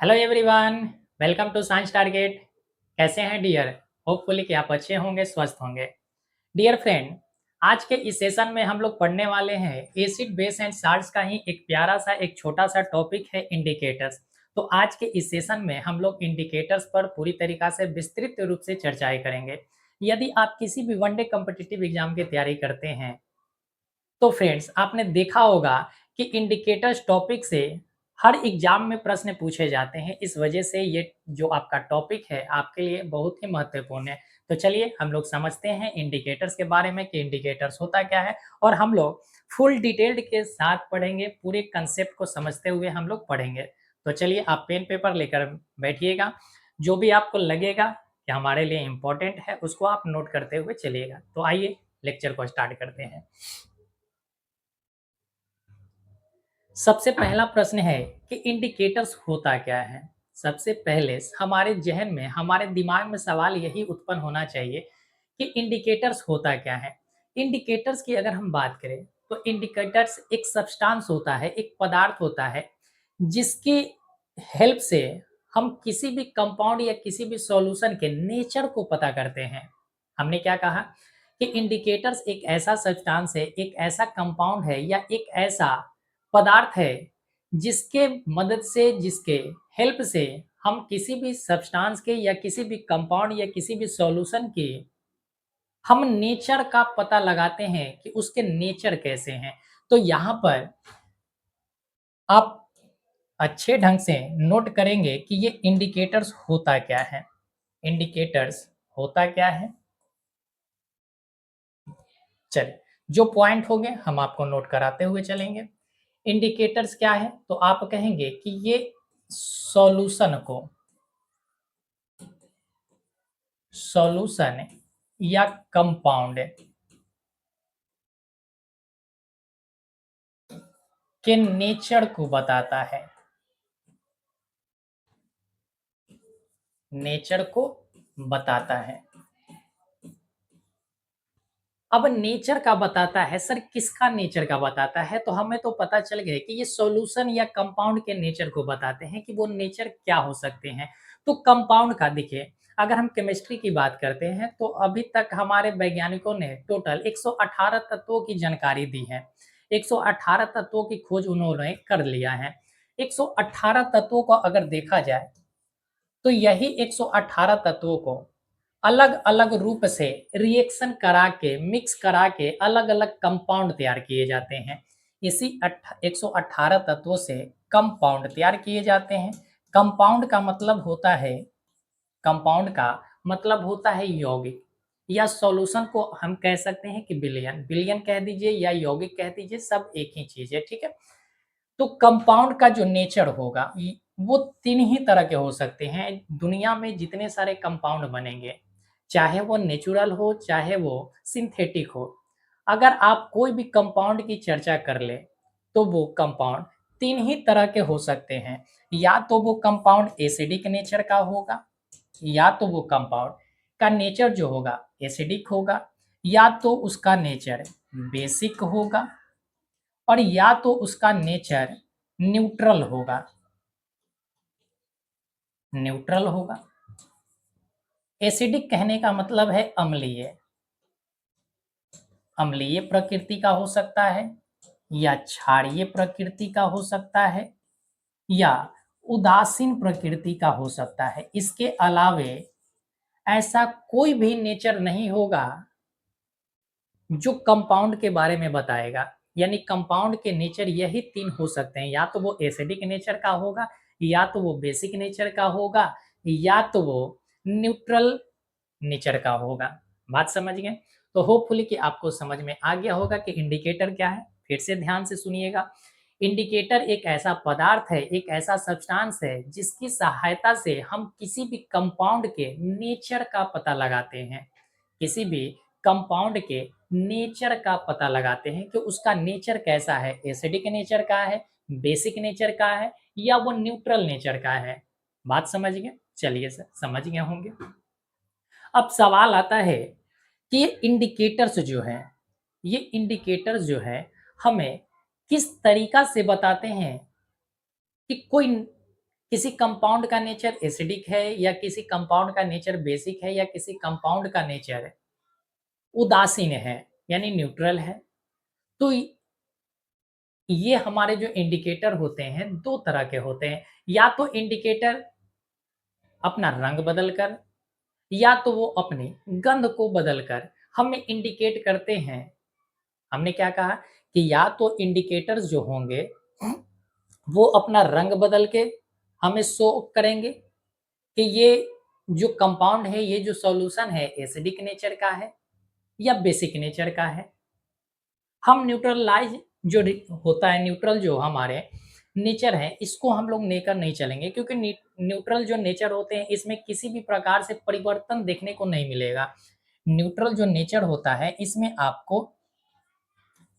Hello everyone, welcome to science target. कैसे हैं dear? Hopefully कि आप अच्छे होंगे, स्वस्थ होंगे। डियर फ्रेंड, आज के इस सेशन में हम लोग पढ़ने वाले हैं एसिड बेस एंड साल्ट्स का ही एक प्यारा सा एक छोटा सा टॉपिक है इंडिकेटर्स। तो आज के इस सेशन में हम लोग इंडिकेटर्स पर पूरी तरीका से विस्तृत रूप से चर्चाएं करेंगे। यदि आप किसी भी वनडे कॉम्पिटिटिव एग्जाम की तैयारी करते हैं तो फ्रेंड्स आपने देखा होगा कि इंडिकेटर्स टॉपिक से हर एग्जाम में प्रश्न पूछे जाते हैं। इस वजह से ये जो आपका टॉपिक है आपके लिए बहुत ही महत्वपूर्ण है। तो चलिए हम लोग समझते हैं इंडिकेटर्स के बारे में कि इंडिकेटर्स होता क्या है, और हम लोग फुल डिटेल्ड के साथ पढ़ेंगे, पूरे कंसेप्ट को समझते हुए हम लोग पढ़ेंगे। तो चलिए आप पेन पेपर लेकर बैठिएगा। जो भी आपको लगेगा कि हमारे लिए इम्पोर्टेंट है उसको आप नोट करते हुए चलिएगा। तो आइए लेक्चर को स्टार्ट करते हैं। सबसे पहला प्रश्न है कि इंडिकेटर्स होता क्या है। सबसे पहले हमारे जहन में, हमारे दिमाग में सवाल यही उत्पन्न होना चाहिए कि इंडिकेटर्स होता क्या है। इंडिकेटर्स की अगर हम बात करें तो इंडिकेटर्स एक सब्सटेंस होता है, एक पदार्थ होता है जिसकी हेल्प से हम किसी भी कंपाउंड या किसी भी सॉल्यूशन के नेचर को पता करते हैं। हमने क्या कहा कि इंडिकेटर्स एक ऐसा सब्सटेंस है, एक ऐसा कंपाउंड है या एक ऐसा पदार्थ है जिसके मदद से, जिसके हेल्प से हम किसी भी सब्सटेंस के या किसी भी कंपाउंड या किसी भी सॉल्यूशन की हम नेचर का पता लगाते हैं कि उसके नेचर कैसे हैं। तो यहाँ पर आप अच्छे ढंग से नोट करेंगे कि ये इंडिकेटर्स होता क्या है। इंडिकेटर्स होता क्या है, चलिए जो पॉइंट हो गए हम आपको नोट कराते हुए चलेंगे। इंडिकेटर्स क्या है तो आप कहेंगे कि ये सॉल्यूशन को, सॉल्यूशन या कंपाउंड के नेचर को बताता है, नेचर को बताता है। अब नेचर का बताता है सर, किसका नेचर का बताता है? तो हमें तो पता चल गया कि ये सॉल्यूशन या कंपाउंड के नेचर को बताते हैं कि वो नेचर क्या हो सकते हैं। तो कंपाउंड का देखिए, अगर हम केमिस्ट्री की बात करते हैं तो अभी तक हमारे वैज्ञानिकों ने टोटल 118 तत्वों की जानकारी दी है। 118 तत्वों की खोज उन्होंने कर लिया है। 118 तत्वों को अगर देखा जाए तो यही 118 तत्वों को अलग-अलग रूप से रिएक्शन करा के, मिक्स करा के अलग-अलग कंपाउंड तैयार किए जाते हैं। इसी 118 तत्वों से कंपाउंड तैयार किए जाते हैं। कंपाउंड का मतलब होता है, कंपाउंड का मतलब होता है यौगिक, या सॉल्यूशन को हम कह सकते हैं कि विलयन, विलयन कह दीजिए या यौगिक कह दीजिए, सब एक ही चीज़ है, ठीक है? तो कंपाउंड का जो नेचर होगा वो 3 ही तरह के हो सकते हैं। दुनिया में जितने सारे कंपाउंड बनेंगे, चाहे वो नेचुरल हो, चाहे वो सिंथेटिक हो, अगर आप कोई भी कंपाउंड की चर्चा कर ले, तो वो कंपाउंड 3 ही तरह के हो सकते हैं। या तो वो कंपाउंड एसिडिक नेचर का होगा, या तो वो कंपाउंड का नेचर जो होगा एसिडिक होगा, या तो उसका नेचर बेसिक होगा, और या तो उसका नेचर न्यूट्रल होगा, न्यूट्रल होगा। एसिडिक कहने का मतलब है अम्लीय, अम्लीय प्रकृति का हो सकता है, या क्षारीय प्रकृति का हो सकता है, या उदासीन प्रकृति का हो सकता है। इसके अलावे ऐसा कोई भी नेचर नहीं होगा जो कंपाउंड के बारे में बताएगा। यानी कंपाउंड के नेचर यही 3 हो सकते हैं, या तो वो एसिडिक नेचर का होगा, या तो वो बेसिक नेचर का होगा, या तो वो न्यूट्रल नेचर का होगा। बात समझ गए? तो होपफुली कि आपको समझ में आ गया होगा कि इंडिकेटर क्या है। फिर से ध्यान से सुनिएगा। इंडिकेटर एक ऐसा पदार्थ है, एक ऐसा सब्सटेंस है जिसकी सहायता से हम किसी भी कंपाउंड के नेचर का पता लगाते हैं। किसी भी कंपाउंड के नेचर का पता लगाते हैं कि उसका नेचर कैसा है, एसिडिक नेचर का है, बेसिक नेचर का है, या वो न्यूट्रल नेचर का है। बात समझ गए? चलिए सर, समझ गए होंगे। अब सवाल आता है कि ये इंडिकेटर्स जो हैं, ये इंडिकेटर्स जो है हमें किस तरीका से बताते हैं कि कोई किसी कंपाउंड का नेचर एसिडिक है या किसी कंपाउंड का नेचर बेसिक है या किसी कंपाउंड का नेचर उदासीन है यानी न्यूट्रल है। तो ये हमारे जो इंडिकेटर होते हैं 2 तरह के होते हैं। या तो इंडिकेटर अपना रंग बदल कर या तो वो अपनी गंध को बदलकर हमें इंडिकेट करते हैं। हमने क्या कहा कि या तो इंडिकेटर्स जो होंगे वो अपना रंग बदल के हमें शो करेंगे कि ये जो कंपाउंड है, ये जो सॉल्यूशन है एसिडिक नेचर का है या बेसिक नेचर का है। हम न्यूट्रलाइज जो होता है, न्यूट्रल जो हमारे नेचर है, इसको हम लोग लेकर नहीं चलेंगे क्योंकि न्यूट्रल जो नेचर होते हैं इसमें किसी भी प्रकार से परिवर्तन देखने को नहीं मिलेगा। न्यूट्रल जो नेचर होता है इसमें आपको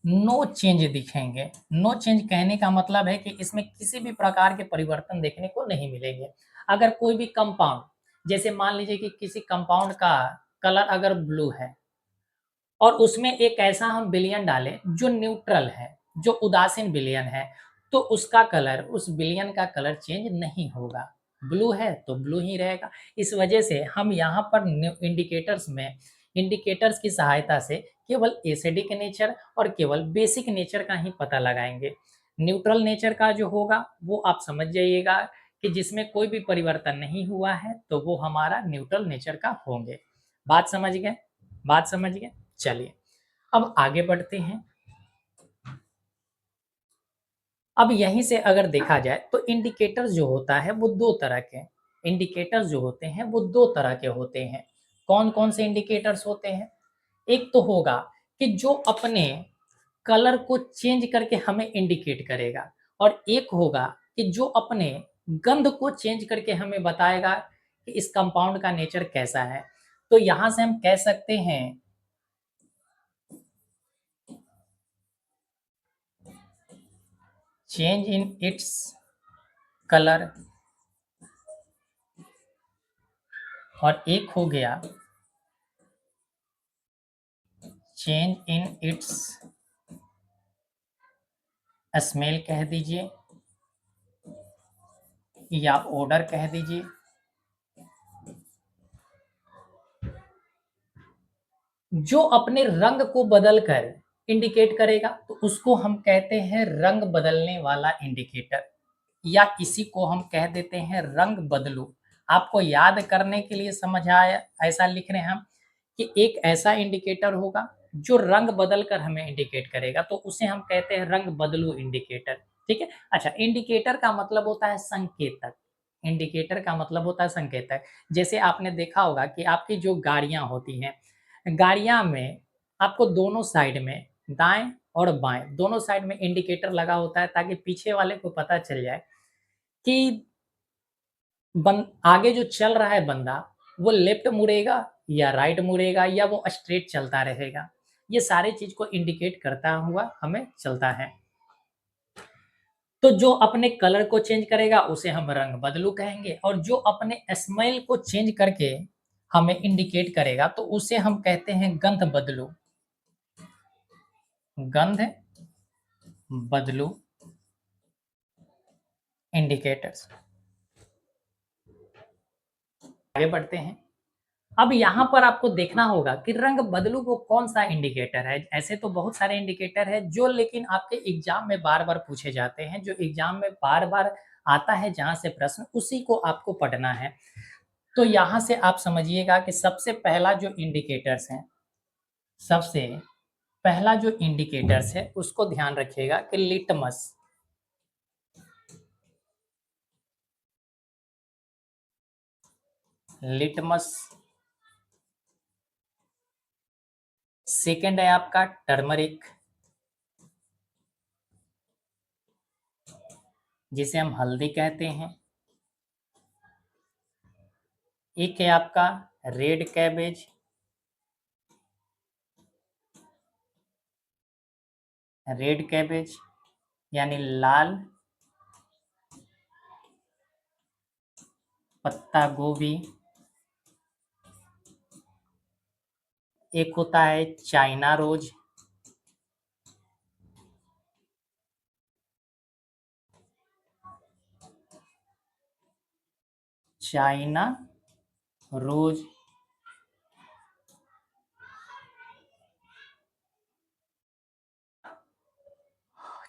नो चेंज दिखेंगे। नो चेंज कहने का मतलब है कि इसमें किसी भी प्रकार के परिवर्तन देखने को नहीं मिलेंगे। अगर कोई भी कंपाउंड, जैसे मान लीजिए कि किसी कंपाउंड का कलर अगर ब्लू है और उसमें एक ऐसा हम विलयन डालें जो न्यूट्रल है, जो उदासीन विलयन है, तो उसका कलर, उस विलयन का कलर चेंज नहीं होगा। ब्लू है तो ब्लू ही रहेगा। इस वजह से हम यहाँ पर इंडिकेटर्स में, इंडिकेटर्स की सहायता से केवल एसिडिक नेचर और केवल बेसिक नेचर का ही पता लगाएंगे। न्यूट्रल नेचर का जो होगा वो आप समझ जाइएगा कि जिसमें कोई भी परिवर्तन नहीं हुआ है तो वो हमारा न्यूट्रल नेचर का होंगे। बात समझ गए? बात समझ गए? चलिए अब आगे बढ़ते हैं। अब यहीं से अगर देखा जाए तो इंडिकेटर्स जो होता है वो 2 तरह के, इंडिकेटर्स जो होते हैं वो 2 तरह के होते हैं। कौन-कौन से इंडिकेटर्स होते हैं? एक तो होगा कि जो अपने कलर को चेंज करके हमें इंडिकेट करेगा और एक होगा कि जो अपने गंध को चेंज करके हमें बताएगा कि इस कंपाउंड का नेचर कैसा है। तो यहाँ से हम कह सकते हैं चेंज इन इट्स कलर और एक हो गया चेंज इन इट्स स्मेल कह दीजिए या ऑर्डर कह दीजिए। जो अपने रंग को बदलकर इंडिकेट करेगा तो उसको हम कहते हैं रंग बदलने वाला इंडिकेटर, या इसी को हम कह देते हैं रंग बदलू। आपको याद करने के लिए समझ आया, ऐसा लिख रहे हैं हम कि एक ऐसा इंडिकेटर होगा जो रंग बदलकर हमें इंडिकेट करेगा तो उसे हम कहते हैं रंग बदलू इंडिकेटर। ठीक है। अच्छा, इंडिकेटर का मतलब होता है संकेतक। इंडिकेटर का मतलब होता है संकेतक। जैसे आपने देखा होगा कि आपकी जो गाड़ियां होती हैं, गाड़ियां में आपको दोनों साइड में, दाएं और बाएं दोनों साइड में इंडिकेटर लगा होता है ताकि पीछे वाले को पता चल जाए कि आगे जो चल रहा है बंदा वो लेफ्ट मुड़ेगा या राइट मुड़ेगा या वो स्ट्रेट चलता रहेगा। ये सारे चीज को इंडिकेट करता हुआ हमें चलता है। तो जो अपने कलर को चेंज करेगा उसे हम रंग बदलू कहेंगे और जो अपने स्मेल को चेंज करके हमें इंडिकेट करेगा तो उसे हम कहते हैं गंध बदलू। गंध बदलू इंडिकेटर्स। आगे बढ़ते हैं। अब यहाँ पर आपको देखना होगा कि रंग बदलू वो कौन सा इंडिकेटर है। ऐसे तो बहुत सारे इंडिकेटर है जो लेकिन आपके एग्जाम में बार बार पूछे जाते हैं, जो एग्जाम में बार बार आता है जहां से प्रश्न, उसी को आपको पढ़ना है। तो यहाँ से आप समझिएगा कि सबसे पहला जो इंडिकेटर्स है, सबसे पहला जो इंडिकेटर्स है उसको ध्यान रखिएगा कि लिटमस। लिटमस। सेकंड है आपका टर्मरिक, जिसे हम हल्दी कहते हैं। एक है आपका रेड कैबेज, रेड कैबेज यानी लाल पत्ता गोभी। एक होता है चाइना रोज, चाइना रोज।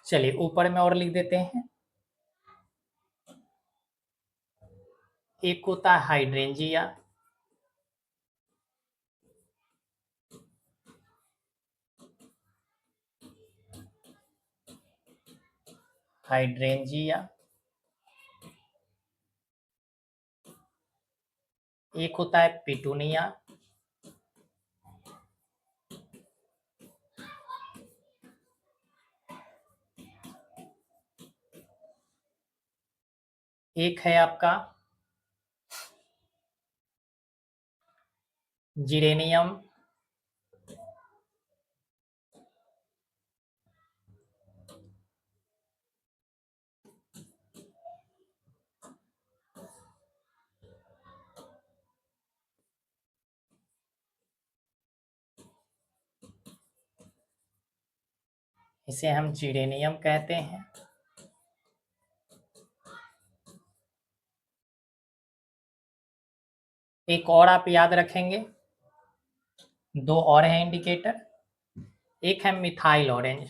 चलिए ऊपर में और लिख देते हैं। एक होता है हाइड्रेंजिया, हाइड्रेंजिया। एक होता है पिटूनिया, एक है आपका जिरेनियम, इसे हम जिरेनियम कहते हैं। एक और आप याद रखेंगे, दो और हैं इंडिकेटर। एक है मिथाइल ऑरेंज,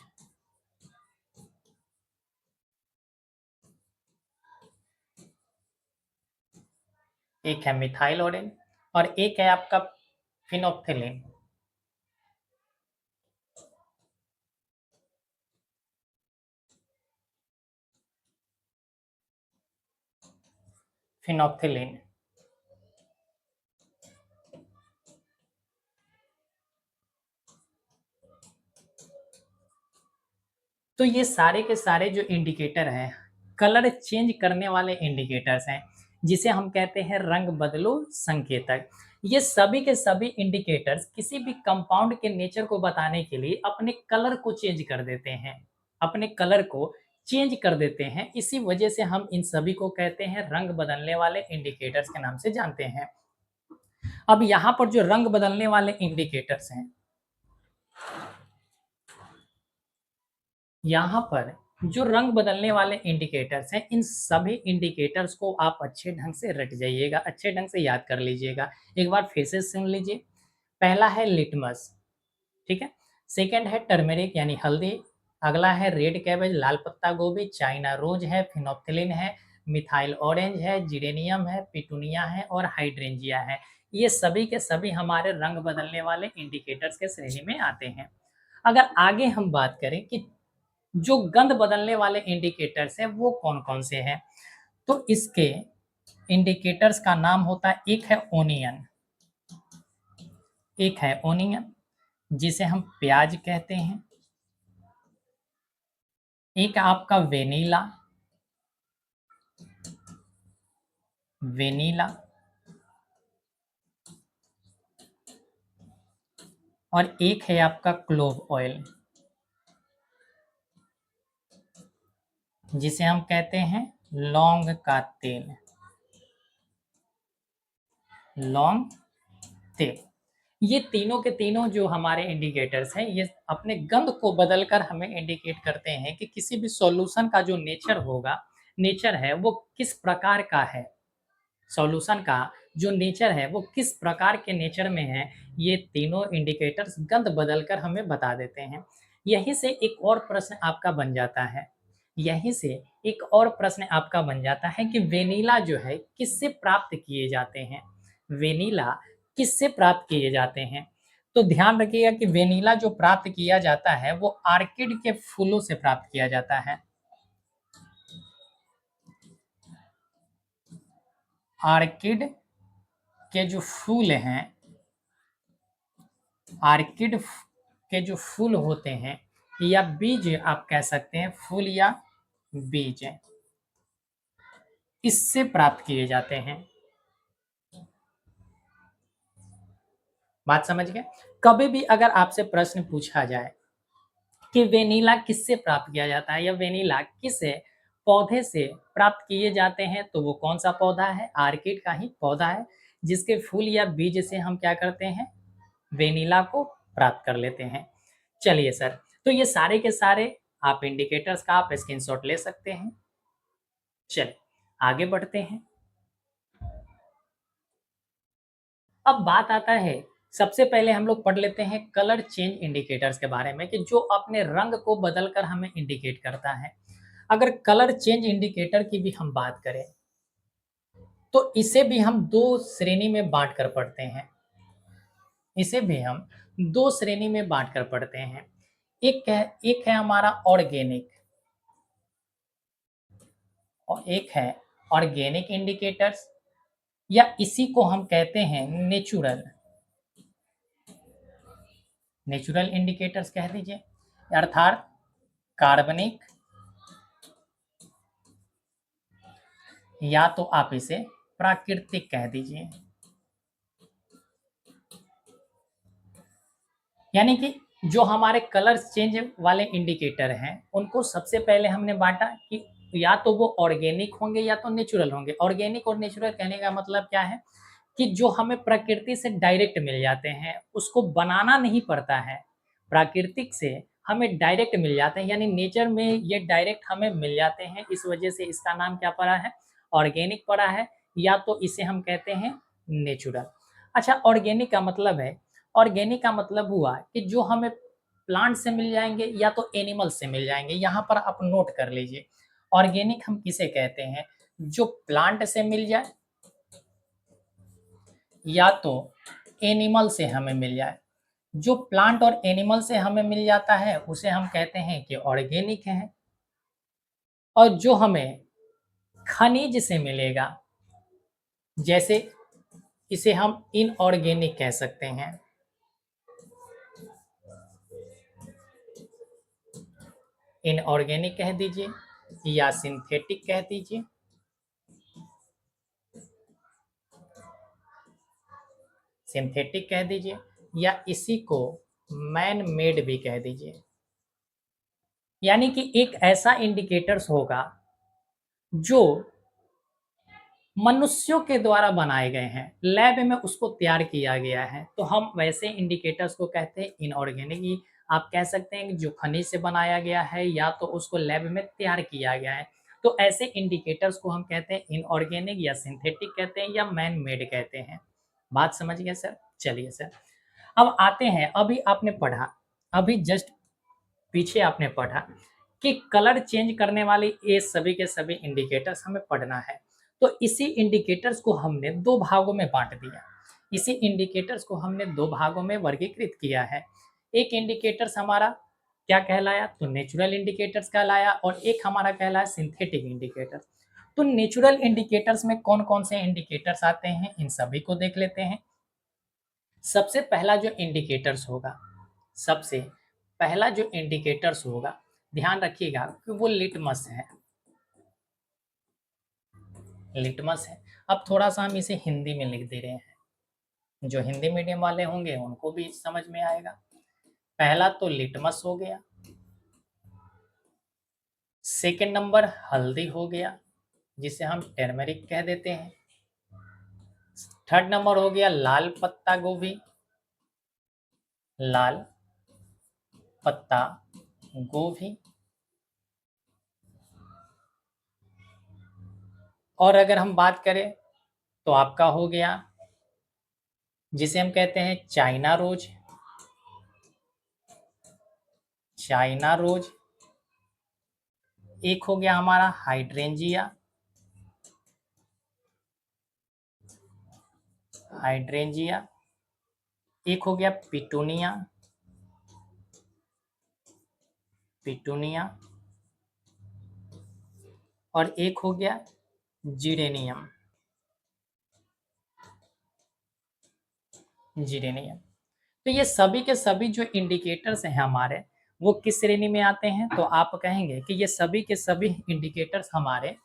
एक है मिथाइल ऑरेंज, और एक है आपका फिनोप्थिलीन। फिनोप्थिलीन। तो ये सारे के सारे जो इंडिकेटर हैं, कलर चेंज करने वाले इंडिकेटर्स हैं, जिसे हम कहते हैं रंग बदलो संकेतक। ये सभी के सभी इंडिकेटर्स किसी भी कंपाउंड के नेचर को बताने के लिए अपने कलर को चेंज कर देते हैं, अपने कलर को चेंज कर देते हैं। इसी वजह से हम इन सभी को कहते हैं रंग बदलने वाले इंडिकेटर्स के नाम से जानते हैं। अब यहाँ पर जो रंग बदलने वाले इंडिकेटर्स हैं, यहाँ पर जो रंग बदलने वाले इंडिकेटर्स हैं, इन सभी इंडिकेटर्स को आप अच्छे ढंग से रट जाइएगा, अच्छे ढंग से याद कर लीजिएगा। एक बार फिर से सुन लीजिए। पहला है लिटमस, ठीक है। सेकंड है टर्मेरिक यानी हल्दी। अगला है रेड कैबेज, लाल पत्ता गोभी। चाइना रोज है, फिनोप्थिलीन है, मिथाइल ऑरेंज है, जिरेनियम है, पिटूनिया है और हाइड्रेंजिया है। ये सभी के सभी हमारे रंग बदलने वाले इंडिकेटर्स के श्रेणी में आते हैं। अगर आगे हम बात करें कि जो गंध बदलने वाले इंडिकेटर्स हैं वो कौन कौन से हैं, तो इसके इंडिकेटर्स का नाम होता है, एक है ओनियन, एक है ओनियन जिसे हम प्याज कहते हैं। एक आपका वेनिला, वेनिला। और एक है आपका क्लोव ऑयल, जिसे हम कहते हैं लौंग का तेल, लौंग तेल। ये तीनों के तीनों जो हमारे इंडिकेटर्स हैं, ये अपने गंध को बदलकर हमें इंडिकेट करते हैं कि किसी भी सॉल्यूशन का जो नेचर होगा, नेचर है वो किस प्रकार का है। सॉल्यूशन का जो नेचर है वो किस प्रकार के नेचर में है, ये तीनों इंडिकेटर्स गंध बदलकर हमें बता देते हैं। यहीं से एक और प्रश्न आपका बन जाता है, यहीं से एक और प्रश्न आपका बन जाता है कि वेनिला जो है किससे प्राप्त किए जाते हैं, वेनिला किससे प्राप्त किए जाते हैं। तो ध्यान रखिएगा कि वेनिला जो प्राप्त किया जाता है वो आर्किड के फूलों से प्राप्त किया जाता है। आर्किड के जो फूल हैं, आर्किड के जो फूल होते हैं या बीज आप कह सकते हैं, फूल या बीज इससे प्राप्त किए जाते हैं। बात समझ गए। कभी भी अगर आपसे प्रश्न पूछा जाए कि वेनिला किससे प्राप्त किया जाता है या वेनिला किस पौधे से प्राप्त किए जाते हैं, तो वो कौन सा पौधा है, आर्किड का ही पौधा है, जिसके फूल या बीज से हम क्या करते हैं, वेनिला को प्राप्त कर लेते हैं। चलिए सर, तो ये सारे के सारे आप इंडिकेटर्स का आप स्क्रीनशॉट ले सकते हैं। चलिए आगे बढ़ते हैं। अब बात आता है, सबसे पहले हम लोग पढ़ लेते हैं कलर चेंज इंडिकेटर्स के बारे में कि जो अपने रंग को बदलकर हमें इंडिकेट करता है। अगर कलर चेंज इंडिकेटर की भी हम बात करें, तो इसे भी हम 2 श्रेणी में बाँट कर पढ़ते हैं। इसे भी हम 2 श्रेणी में बाँट कर पढ़ते हैं। एक है हमारा ऑर्गेनिक और एक है ऑर्गेनिक इंडिकेटर्स, या इसी को हम कहते हैं नेचुरल नेचुरल इंडिकेटर्स कह दीजिए, अर्थात कार्बनिक, या तो आप इसे प्राकृतिक कह दीजिए। यानी कि जो हमारे कलर चेंज वाले इंडिकेटर हैं, उनको सबसे पहले हमने बाँटा कि या तो वो ऑर्गेनिक होंगे या तो नेचुरल होंगे। ऑर्गेनिक और नेचुरल कहने का मतलब क्या है कि जो हमें प्रकृति से डायरेक्ट मिल जाते हैं, उसको बनाना नहीं पड़ता है। प्राकृतिक से हमें डायरेक्ट मिल जाते हैं, यानी नेचर में ये डायरेक्ट हमें मिल जाते हैं, इस वजह से इसका नाम क्या पड़ा है? ऑर्गेनिक पड़ा है, या तो इसे हम कहते हैं नेचुरल। अच्छा, ऑर्गेनिक का मतलब हुआ कि जो हमें प्लांट से मिल जाएँगे या तो एनिमल से मिल जाएँगे। यहाँ पर आप नोट कर लीजिए, ऑर्गेनिक हम किसे कहते हैं? जो प्लांट से मिल जाए या तो एनिमल से हमें मिल जाए। जो प्लांट और एनिमल से हमें मिल जाता है, उसे हम कहते हैं कि ऑर्गेनिक है। और जो हमें खनिज से मिलेगा, जैसे इसे हम इनऑर्गेनिक कह सकते हैं। इनऑर्गेनिक कह दीजिए या सिंथेटिक कह दीजिए। सिंथेटिक कह दीजिए या इसी को मैन मेड भी कह दीजिए। यानी कि एक ऐसा इंडिकेटर्स होगा जो मनुष्यों के द्वारा बनाए गए हैं, लैब में उसको तैयार किया गया है, तो हम वैसे इंडिकेटर्स को कहते हैं इनऑर्गेनिक। ही आप कह सकते हैं कि जो खनिज से बनाया गया है या तो उसको लैब में तैयार किया गया है। तो ऐसे इंडिकेटर्स को हम कहते हैं इनऑर्गेनिक या सिंथेटिक कहते हैं या मैन मेड कहते हैं। बात समझ गए सर? चलिए सर, अब आते हैं, अभी जस्ट पीछे आपने पढ़ा कि कलर चेंज करने वाले ये सभी के सभी इंडिकेटर्स हमें पढ़ना है। तो इसी इंडिकेटर्स को हमने 2 भागों में बाँट दिया। इसी इंडिकेटर्स को हमने 2 भागों में वर्गीकृत किया है। एक इंडिकेटर्स हमारा क्या कहलाया? तो नेचुरल इंडिकेटर्स कहलाया, और एक हमारा कहलाया सिंथेटिक इंडिकेटर्स। तो नेचुरल इंडिकेटर्स में कौन-कौन से इंडिकेटर्स आते हैं, इन सभी को देख लेते हैं। सबसे पहला जो इंडिकेटर्स होगा सबसे पहला जो इंडिकेटर्स होगा, ध्यान रखिएगा कि वो लिटमस है। लिटमस है। अब थोड़ा-सा हम इसे हिंदी में लिख दे रहे हैं। जो हिंदी मीडियम वाले होंगे उनको भी समझ में आएगा। पहला तो लिटमस हो गया, सेकंड नंबर हल्दी हो गया, जिसे हम टर्मरिक कह देते हैं। थर्ड नंबर हो गया लाल पत्ता गोभी, लाल पत्ता गोभी। और अगर हम बात करें तो आपका हो गया जिसे हम कहते हैं चाइना रोज। China rose. एक हो गया हमारा हाइड्रेंजिया। हाइड्रेंजिया। एक हो गया पिटूनिया। पिटूनिया। और एक हो गया जीरेनियम। जीरेनियम। तो ये सभी के सभी जो इंडिकेटर्स हैं हमारे, वो किस श्रेणी में आते हैं? तो आप कहेंगे कि ये सभी के सभी इंडिकेटर्स हमारे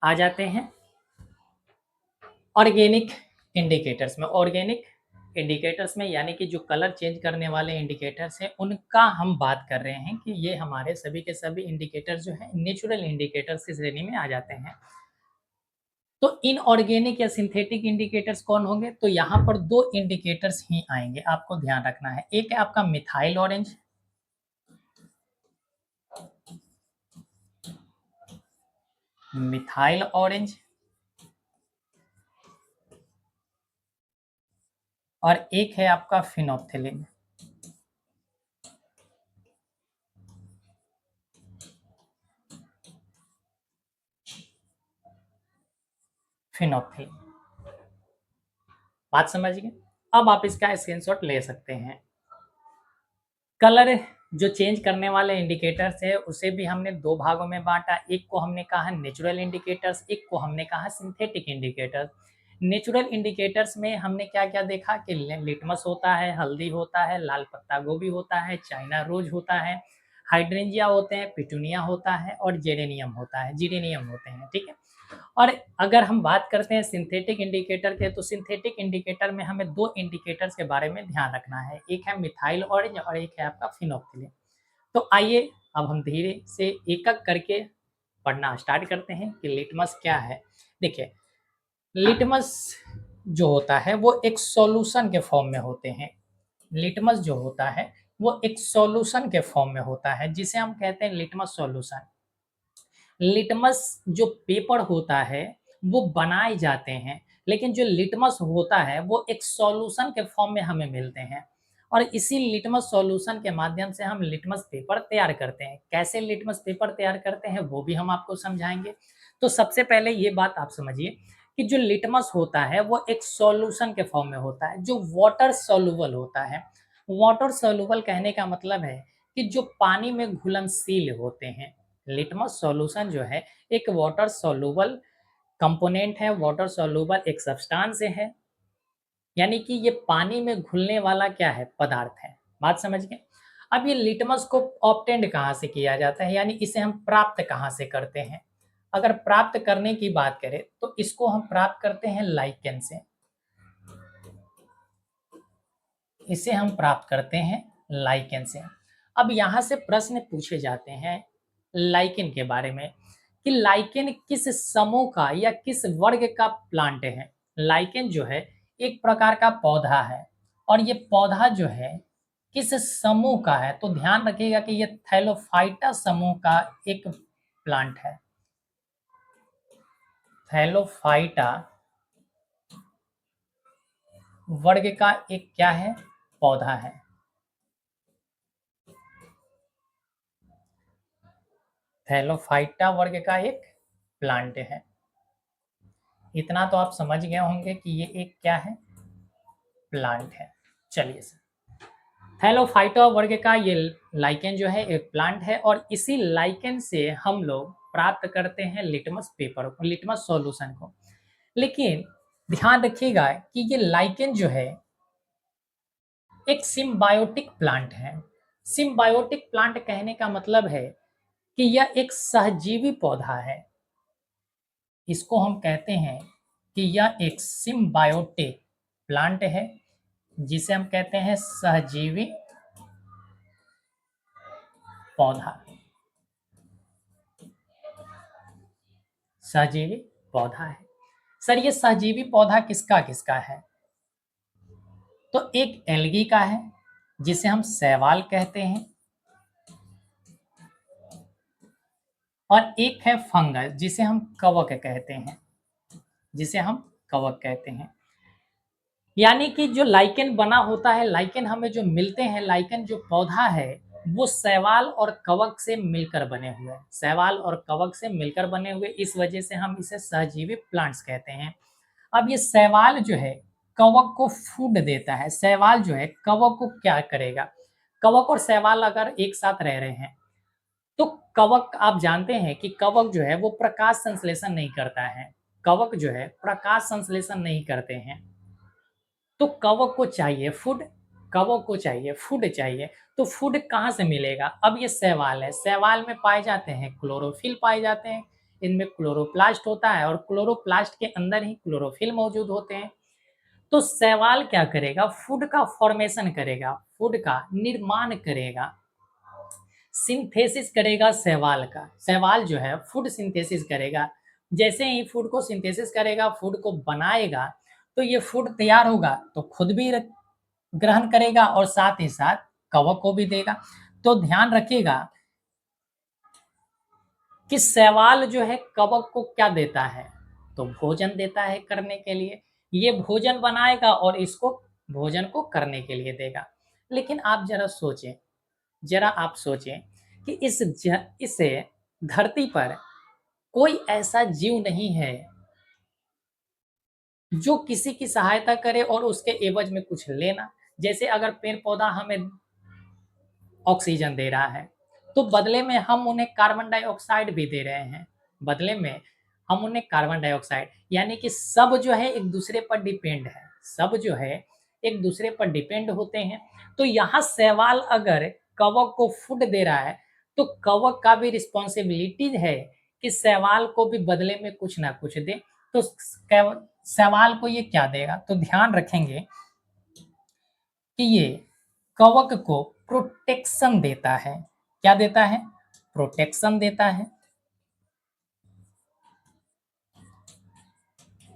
आ जाते हैं ऑर्गेनिक इंडिकेटर्स में। ऑर्गेनिक इंडिकेटर्स में यानी कि जो कलर चेंज करने वाले इंडिकेटर्स हैं, उनका हम बात कर रहे हैं कि ये हमारे सभी के सभी इंडिकेटर्स जो हैं नेचुरल इंडिकेटर्स की श्रेणी में आ जाते हैं। तो इनऑर्गेनिक या सिंथेटिक इंडिकेटर्स कौन होंगे? तो यहाँ पर 2 इंडिकेटर्स ही आएँगे, आपको ध्यान रखना है। एक है आपका मिथाइल ऑरेंज। Methyl orange. और एक है आपका फिनोल्फ्थेलिन। फिनोल्फ्थेलिन, बात समझ गए? अब आप इसका स्क्रीनशॉट ले सकते हैं। कलर जो चेंज करने वाले इंडिकेटर्स है उसे भी हमने दो भागों में बांटा। एक को हमने कहा नेचुरल इंडिकेटर्स, एक को हमने कहा सिंथेटिक इंडिकेटर्स। नेचुरल इंडिकेटर्स में हमने क्या क्या देखा कि लिटमस होता है, हल्दी होता है, लाल पत्ता गोभी होता है, चाइना रोज होता है, हाइड्रेंजिया होते हैं, पिटूनिया होता है और जेरेनियम होता है, जीरेनियम होते हैं। ठीक है। और अगर हम बात करते हैं सिंथेटिक इंडिकेटर के, तो सिंथेटिक इंडिकेटर में हमें दो इंडिकेटर्स के बारे में ध्यान रखना है। एक है मिथाइल ऑरेंज और एक है आपका फिनोल्फ्थेलिन। तो आइए अब हम धीरे से एक एक करके पढ़ना स्टार्ट करते हैं कि लिटमस क्या है। देखिए, लिटमस जो होता है वो एक सॉल्यूशन के फॉर्म में होते हैं। लिटमस जो होता है वो एक सॉल्यूशन के फॉर्म में होता है, जिसे हम कहते हैं लिटमस सॉल्यूशन। लिटमस जो पेपर होता है वो बनाए जाते हैं, लेकिन जो लिटमस होता है वो एक सॉल्यूशन के फॉर्म में हमें मिलते हैं। और इसी लिटमस सॉल्यूशन के माध्यम से हम लिटमस पेपर तैयार करते हैं। कैसे लिटमस पेपर तैयार करते हैं वो भी हम आपको समझाएंगे। तो सबसे पहले ये बात आप समझिए कि जो लिटमस होता है वो एक सॉल्यूशन के फॉर्म में होता है जो वाटर सॉल्युबल होता है। वाटर सॉल्युबल कहने का मतलब है कि जो पानी में घुलनशील होते हैं। लिटमस सॉल्यूशन जो है एक वाटर सॉल्युबल कंपोनेंट है, वाटर सॉल्युबल एक सब्सटेंस है, यानी कि ये पानी में घुलने वाला क्या है, पदार्थ है। बात समझ गए? अब ये लिटमस को ऑब्टेंड कहाँ से किया जाता है, यानी इसे हम प्राप्त कहाँ से करते हैं? अगर प्राप्त करने की बात करें तो इसको हम प्राप्त करते हैं लाइकेन से। इसे हम प्राप्त करते हैं लाइकेन से। अब यहाँ से प्रश्न पूछे जाते हैं लाइकेन के बारे में कि लाइकेन किस समूह का या किस वर्ग का प्लांट है। लाइकेन जो है एक प्रकार का पौधा है, और ये पौधा जो है किस समूह का है, तो ध्यान रखिएगा कि ये थैलोफाइटा समूह का एक प्लांट है। थैलोफाइटा वर्ग का एक क्या है, पौधा है। थैलोफाइटा वर्ग का एक प्लांट है। इतना तो आप समझ गए होंगे कि ये एक क्या है, प्लांट है। चलिए सर, थैलोफाइटा वर्ग का ये लाइकेन जो है एक प्लांट है, और इसी लाइकेन से हम लोग प्राप्त करते हैं लिटमस पेपर को, लिटमस सॉल्यूशन को। लेकिन ध्यान रखिएगा कि ये लाइकेन जो है एक सिम्बायोटिक प्लांट है। सिम्बायोटिक प्लांट कहने का मतलब है कि यह एक सहजीवी पौधा है। इसको हम कहते हैं कि यह एक सिम्बायोटिक प्लांट है, जिसे हम कहते हैं सहजीवी पौधा। सहजीवी पौधा है। सर ये सहजीवी पौधा किसका किसका है? तो एक एल्गी का है जिसे हम शैवाल कहते हैं, और एक है फंगस जिसे हम कवक कहते हैं, जिसे हम कवक कहते हैं। यानी कि जो लाइकेन बना होता है, लाइकेन हमें जो मिलते हैं, लाइकेन जो पौधा है वो शैवाल और कवक से मिलकर बने हुए हैं। शैवाल और कवक से मिलकर बने हुए, इस वजह से हम इसे सहजीवी प्लांट्स कहते हैं। अब ये शैवाल जो है कवक को फूड देता है। शैवाल जो है कवक को क्या करेगा, कवक और शैवाल अगर एक साथ रह रहे हैं तो कवक, आप जानते हैं कि कवक जो है वो प्रकाश संश्लेषण नहीं करता है। कवक जो है प्रकाश संश्लेषण नहीं करते हैं, तो कवक को चाहिए फूड, कवक को चाहिए फूड चाहिए। तो फूड कहाँ से मिलेगा? अब ये शैवाल है, शैवाल में पाए जाते हैं क्लोरोफिल पाए जाते हैं, इनमें क्लोरोप्लास्ट होता है और क्लोरोप्लास्ट के अंदर ही क्लोरोफिल मौजूद होते हैं। तो शैवाल क्या करेगा, फूड का फॉर्मेशन करेगा, फूड का निर्माण करेगा, सिंथेसिस करेगा शैवाल का। शैवाल जो है फूड सिंथेसिस करेगा। जैसे ही फूड को सिंथेसिस करेगा, फूड को बनाएगा, तो ये फूड तैयार होगा तो खुद भी ग्रहण करेगा और साथ ही साथ कवक को भी देगा। तो ध्यान रखिएगा कि शैवाल जो है कवक को क्या देता है, तो भोजन देता है करने के लिए। ये भोजन बनाएगा और इसको भोजन को करने के लिए देगा। लेकिन आप ज़रा सोचें, ज़रा आप सोचें कि इस धरती पर कोई ऐसा जीव नहीं है जो किसी की सहायता करे और उसके एवज में कुछ लेना। जैसे अगर पेड़-पौधा हमें ऑक्सीजन दे रहा है, तो बदले में हम उन्हें कार्बन डाइऑक्साइड भी दे रहे हैं। बदले में हम उन्हें कार्बन डाइऑक्साइड, यानी कि सब जो है एक-दूसरे पर डिपेंड है। सब जो है एक-दूसरे पर डिपेंड होते हैं। तो यहाँ शैवाल अगर कवक को फूड दे रहा है, तो कवक का भी रिस्पॉन्सिबिलिटी है कि शैवाल को भी बदले में कुछ ना कुछ दे। तो शैवाल को ये क्या देगा? तो ध्यान रखेंगे कि ये कवक को प्रोटेक्शन देता है। क्या देता है? प्रोटेक्शन देता है।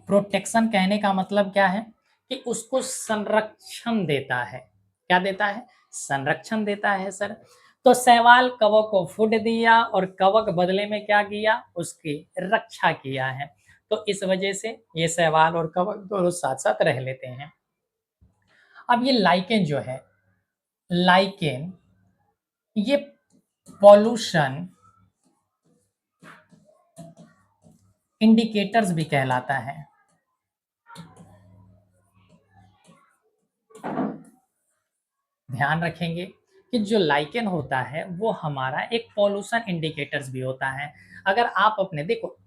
प्रोटेक्शन कहने का मतलब क्या है? कि उसको संरक्षण देता है। क्या देता है? संरक्षण देता है सर। तो शैवाल कवक को फूड दिया और कवक बदले में क्या किया? उसकी रक्षा किया है। तो इस वजह से ये शैवाल और कवक दोनों साथ-साथ रह लेते हैं। अब ये लाइकेन जो है, लाइकेन ये पॉल्यूशन इंडिकेटर्स भी कहलाता है। ध्यान रखेंगे कि जो लाइकेन होता है वो हमारा एक पॉल्यूशन इंडिकेटर्स भी होता है। अगर आप अपने देखो,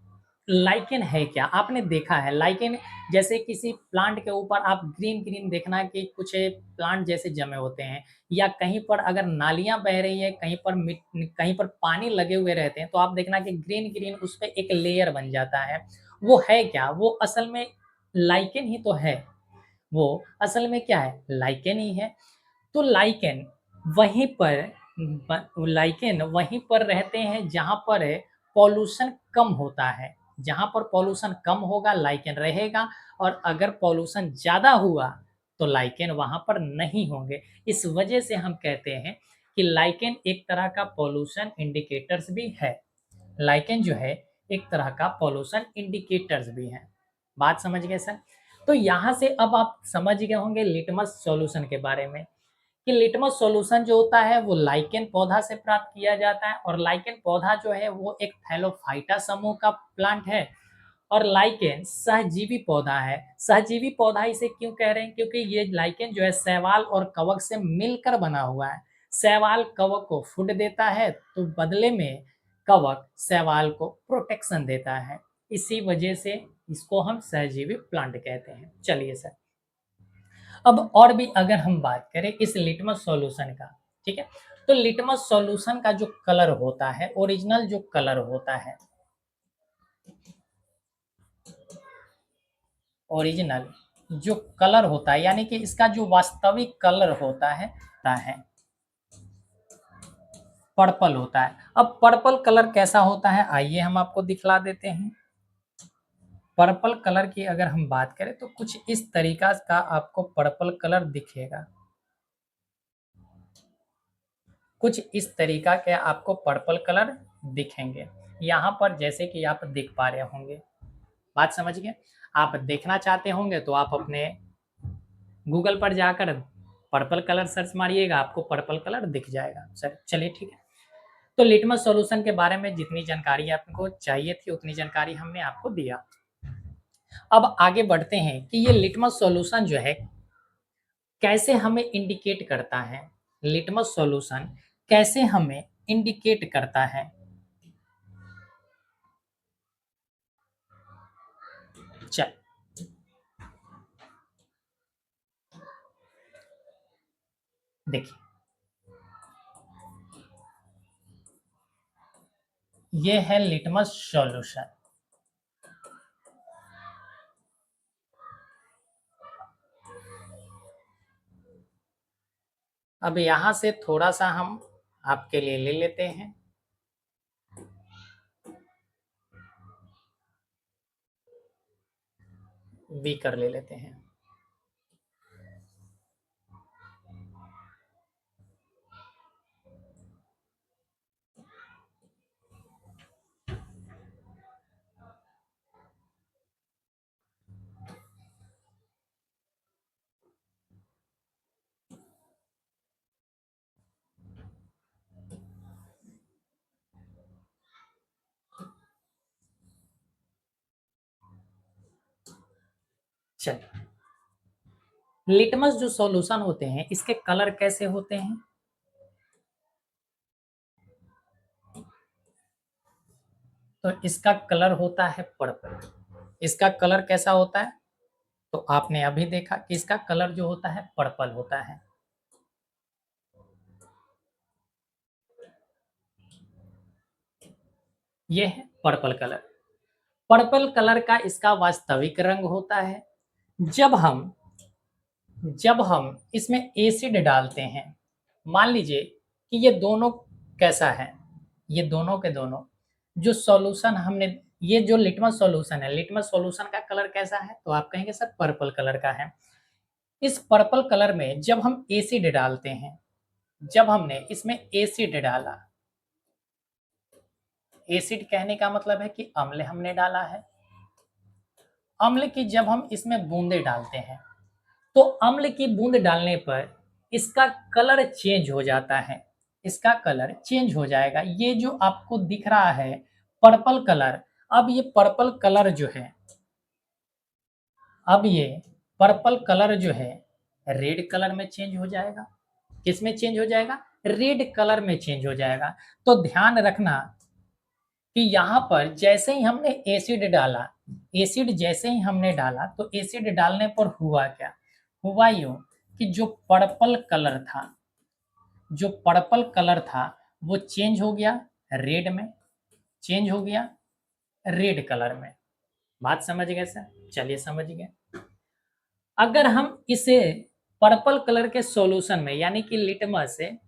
लाइकेन है क्या? आपने देखा है लाइकेन, जैसे किसी प्लांट के ऊपर आप ग्रीन ग्रीन देखना कि कुछ प्लांट जैसे जमे होते हैं, या कहीं पर अगर नालियाँ बह रही है, कहीं पर पानी लगे हुए रहते हैं, तो आप देखना कि ग्रीन ग्रीन उस पे एक लेयर बन जाता है। वो है क्या? वो असल में लाइकेन ही तो है। वो असल में क्या है? लाइकेन ही है। तो लाइकेन वहीं पर रहते हैं जहाँ पर पॉल्यूशन कम होता है। जहाँ पर पॉल्यूशन कम होगा लाइकेन रहेगा, और अगर पॉल्यूशन ज़्यादा हुआ तो लाइकेन वहाँ पर नहीं होंगे। इस वजह से हम कहते हैं कि लाइकेन एक तरह का पॉल्यूशन इंडिकेटर्स भी है। लाइकेन जो है एक तरह का पॉल्यूशन इंडिकेटर्स भी है। बात समझ गए सर? तो यहाँ से अब आप समझ गए होंगे लिटमस सॉल्यूशन के बारे में, कि लिटमस सॉल्यूशन जो होता है वो लाइकेन पौधा से प्राप्त किया जाता है, और लाइकेन पौधा जो है वो एक थैलोफाइटा समूह का प्लांट है। और लाइकेन सहजीवी पौधा है। सहजीवी पौधा इसे क्यों कह रहे हैं? क्योंकि ये लाइकेन जो है शैवाल और कवक से मिलकर बना हुआ है। शैवाल कवक को फूड देता है, तो बदले में कवक शैवाल को प्रोटेक्शन देता है। इसी वजह से इसको हम सहजीवी प्लांट कहते हैं। चलिए सर, अब और भी अगर हम बात करें इस लिटमस सॉल्यूशन का, ठीक है? तो लिटमस सॉल्यूशन का जो कलर होता है, ओरिजिनल जो कलर होता है, ओरिजिनल जो कलर होता है, यानी कि इसका जो वास्तविक कलर होता है पर्पल होता है। अब पर्पल कलर कैसा होता है, आइए हम आपको दिखला देते हैं। पर्पल कलर की अगर हम बात करें तो कुछ इस तरीका का आपको पर्पल कलर दिखेगा। कुछ इस तरीका के आपको पर्पल कलर दिखेंगे। यहाँ पर जैसे कि आप देख पा रहे होंगे। बात समझ गए? आप देखना चाहते होंगे तो आप अपने गूगल पर जाकर पर्पल कलर सर्च मारिएगा, आपको पर्पल कलर दिख जाएगा। सर चलिए ठीक है। तो लिटमस सॉल्यूशन के बारे में जितनी जानकारी आपको चाहिए थी उतनी जानकारी हमने आपको दिया। अब आगे बढ़ते हैं कि ये लिटमस सॉल्यूशन जो है कैसे हमें इंडिकेट करता है। लिटमस सॉल्यूशन कैसे हमें इंडिकेट करता है। चल, देखिए, ये है लिटमस सॉल्यूशन। अब यहाँ से थोड़ा सा हम आपके लिए ले लेते हैं। बीकर ले लेते हैं। चलिए, लिटमस जो सॉल्यूशन होते हैं इसके कलर कैसे होते हैं? तो इसका कलर होता है पर्पल। इसका कलर कैसा होता है? तो आपने अभी देखा कि इसका कलर जो होता है पर्पल होता है। ये है पर्पल कलर। पर्पल कलर का इसका वास्तविक रंग होता है। जब हम जब हम इसमें एसिड डालते हैं, मान लीजिए कि ये दोनों कैसा है, ये दोनों के दोनों जो सॉल्यूशन हमने, ये जो लिटमस सॉल्यूशन है, लिटमस सॉल्यूशन का कलर कैसा है? तो आप कहेंगे सर पर्पल कलर का है। इस पर्पल कलर में जब हम एसिड डालते हैं, जब हमने इसमें एसिड डाला, एसिड कहने का मतलब है कि अम्ल हमने डाला है। अम्ल की जब हम इसमें बूंदे डालते हैं, तो अम्ल की बूंद डालने पर इसका कलर चेंज हो जाता है। इसका कलर चेंज हो जाएगा। ये जो आपको दिख रहा है पर्पल कलर, अब ये पर्पल कलर जो है, अब ये पर्पल कलर जो है रेड कलर में चेंज हो जाएगा। किस में चेंज हो जाएगा? रेड कलर में चेंज हो जाएगा। तो ध्यान रखना कि यहाँ पर जैसे ही हमने एसिड डाला, एसिड जैसे ही हमने डाला, तो एसिड डालने पर हुआ क्या? हुआ यूं कि जो पर्पल कलर था, जो पर्पल कलर था वो चेंज हो गया रेड में, चेंज हो गया रेड कलर में। बात समझ गए सर? चलिए समझ गए। अगर हम इसे पर्पल कलर के सॉल्यूशन में, यानी कि लिटमस से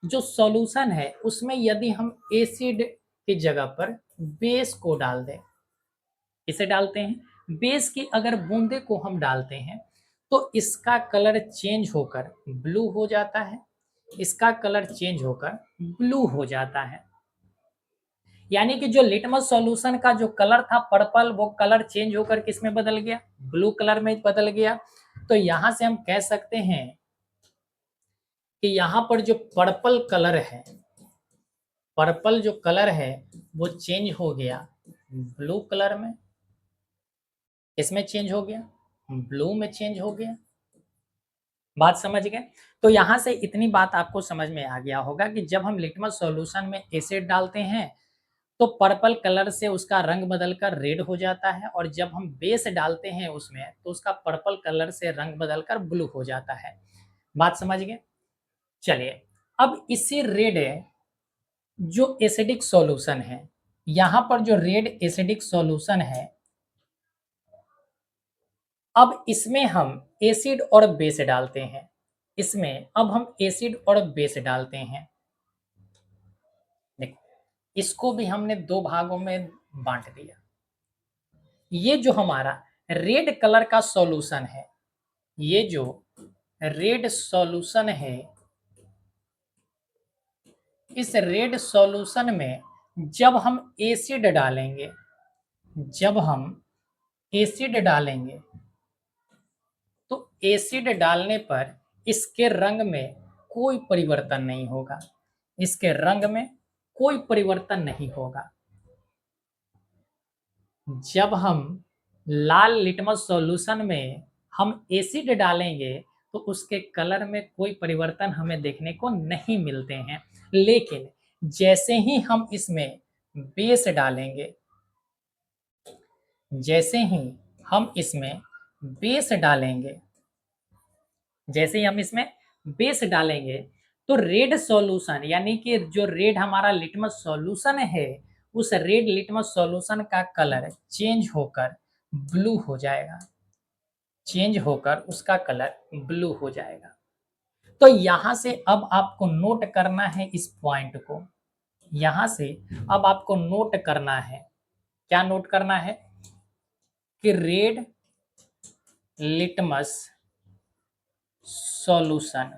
जो सॉल्यूशन है उसमें यदि हम एसिड की जगह पर बेस को डाल दें, इसे डालते हैं, बेस की अगर बूंदे को हम डालते हैं, तो इसका कलर चेंज होकर ब्लू हो जाता है। इसका कलर चेंज होकर ब्लू हो जाता है। यानी कि जो लिटमस सॉल्यूशन का जो कलर था पर्पल, वो कलर चेंज होकर किस में बदल गया? ब्लू कलर में बदल गया। तो यहां से हम कह सकते हैं कि यहाँ पर जो पर्पल कलर है, पर्पल जो कलर है वो चेंज हो गया ब्लू कलर में। इसमें चेंज हो गया, ब्लू में चेंज हो गया। बात समझ गए? तो यहां से इतनी बात आपको समझ में आ गया होगा कि जब हम लिटमस सॉल्यूशन में एसिड डालते हैं तो पर्पल कलर से उसका रंग बदलकर रेड हो जाता है, और जब हम बेस डालते हैं उसमें तो उसका पर्पल कलर से रंग बदलकर ब्लू हो जाता है। बात समझ गए? चलिए, अब इसी रेड जो एसिडिक सॉल्यूशन है, यहां पर जो रेड एसिडिक सॉल्यूशन है, अब इसमें हम एसिड और बेस डालते हैं। इसमें अब हम एसिड और बेस डालते हैं। देखो, इसको भी हमने दो भागों में बांट दिया। ये जो हमारा रेड कलर का सॉल्यूशन है, ये जो रेड सॉल्यूशन है, इस रेड सॉल्यूशन में जब हम एसिड डालेंगे, जब हम एसिड डालेंगे, तो एसिड डालने पर इसके रंग में कोई परिवर्तन नहीं होगा। इसके रंग में कोई परिवर्तन नहीं होगा। जब हम लाल लिटमस सॉल्यूशन में हम एसिड डालेंगे तो उसके कलर में कोई परिवर्तन हमें देखने को नहीं मिलते हैं। लेकिन जैसे ही हम इसमें बेस डालेंगे, जैसे ही हम इसमें बेस डालेंगे, जैसे ही हम इसमें बेस डालेंगे, तो रेड सॉल्यूशन, यानी कि जो रेड हमारा लिटमस सॉल्यूशन है, उस रेड लिटमस सॉल्यूशन का कलर चेंज होकर ब्लू हो जाएगा। चेंज होकर उसका कलर ब्लू हो जाएगा। तो यहां से अब आपको नोट करना है इस पॉइंट को। यहां से अब आपको नोट करना है, क्या नोट करना है? कि red litmus solution,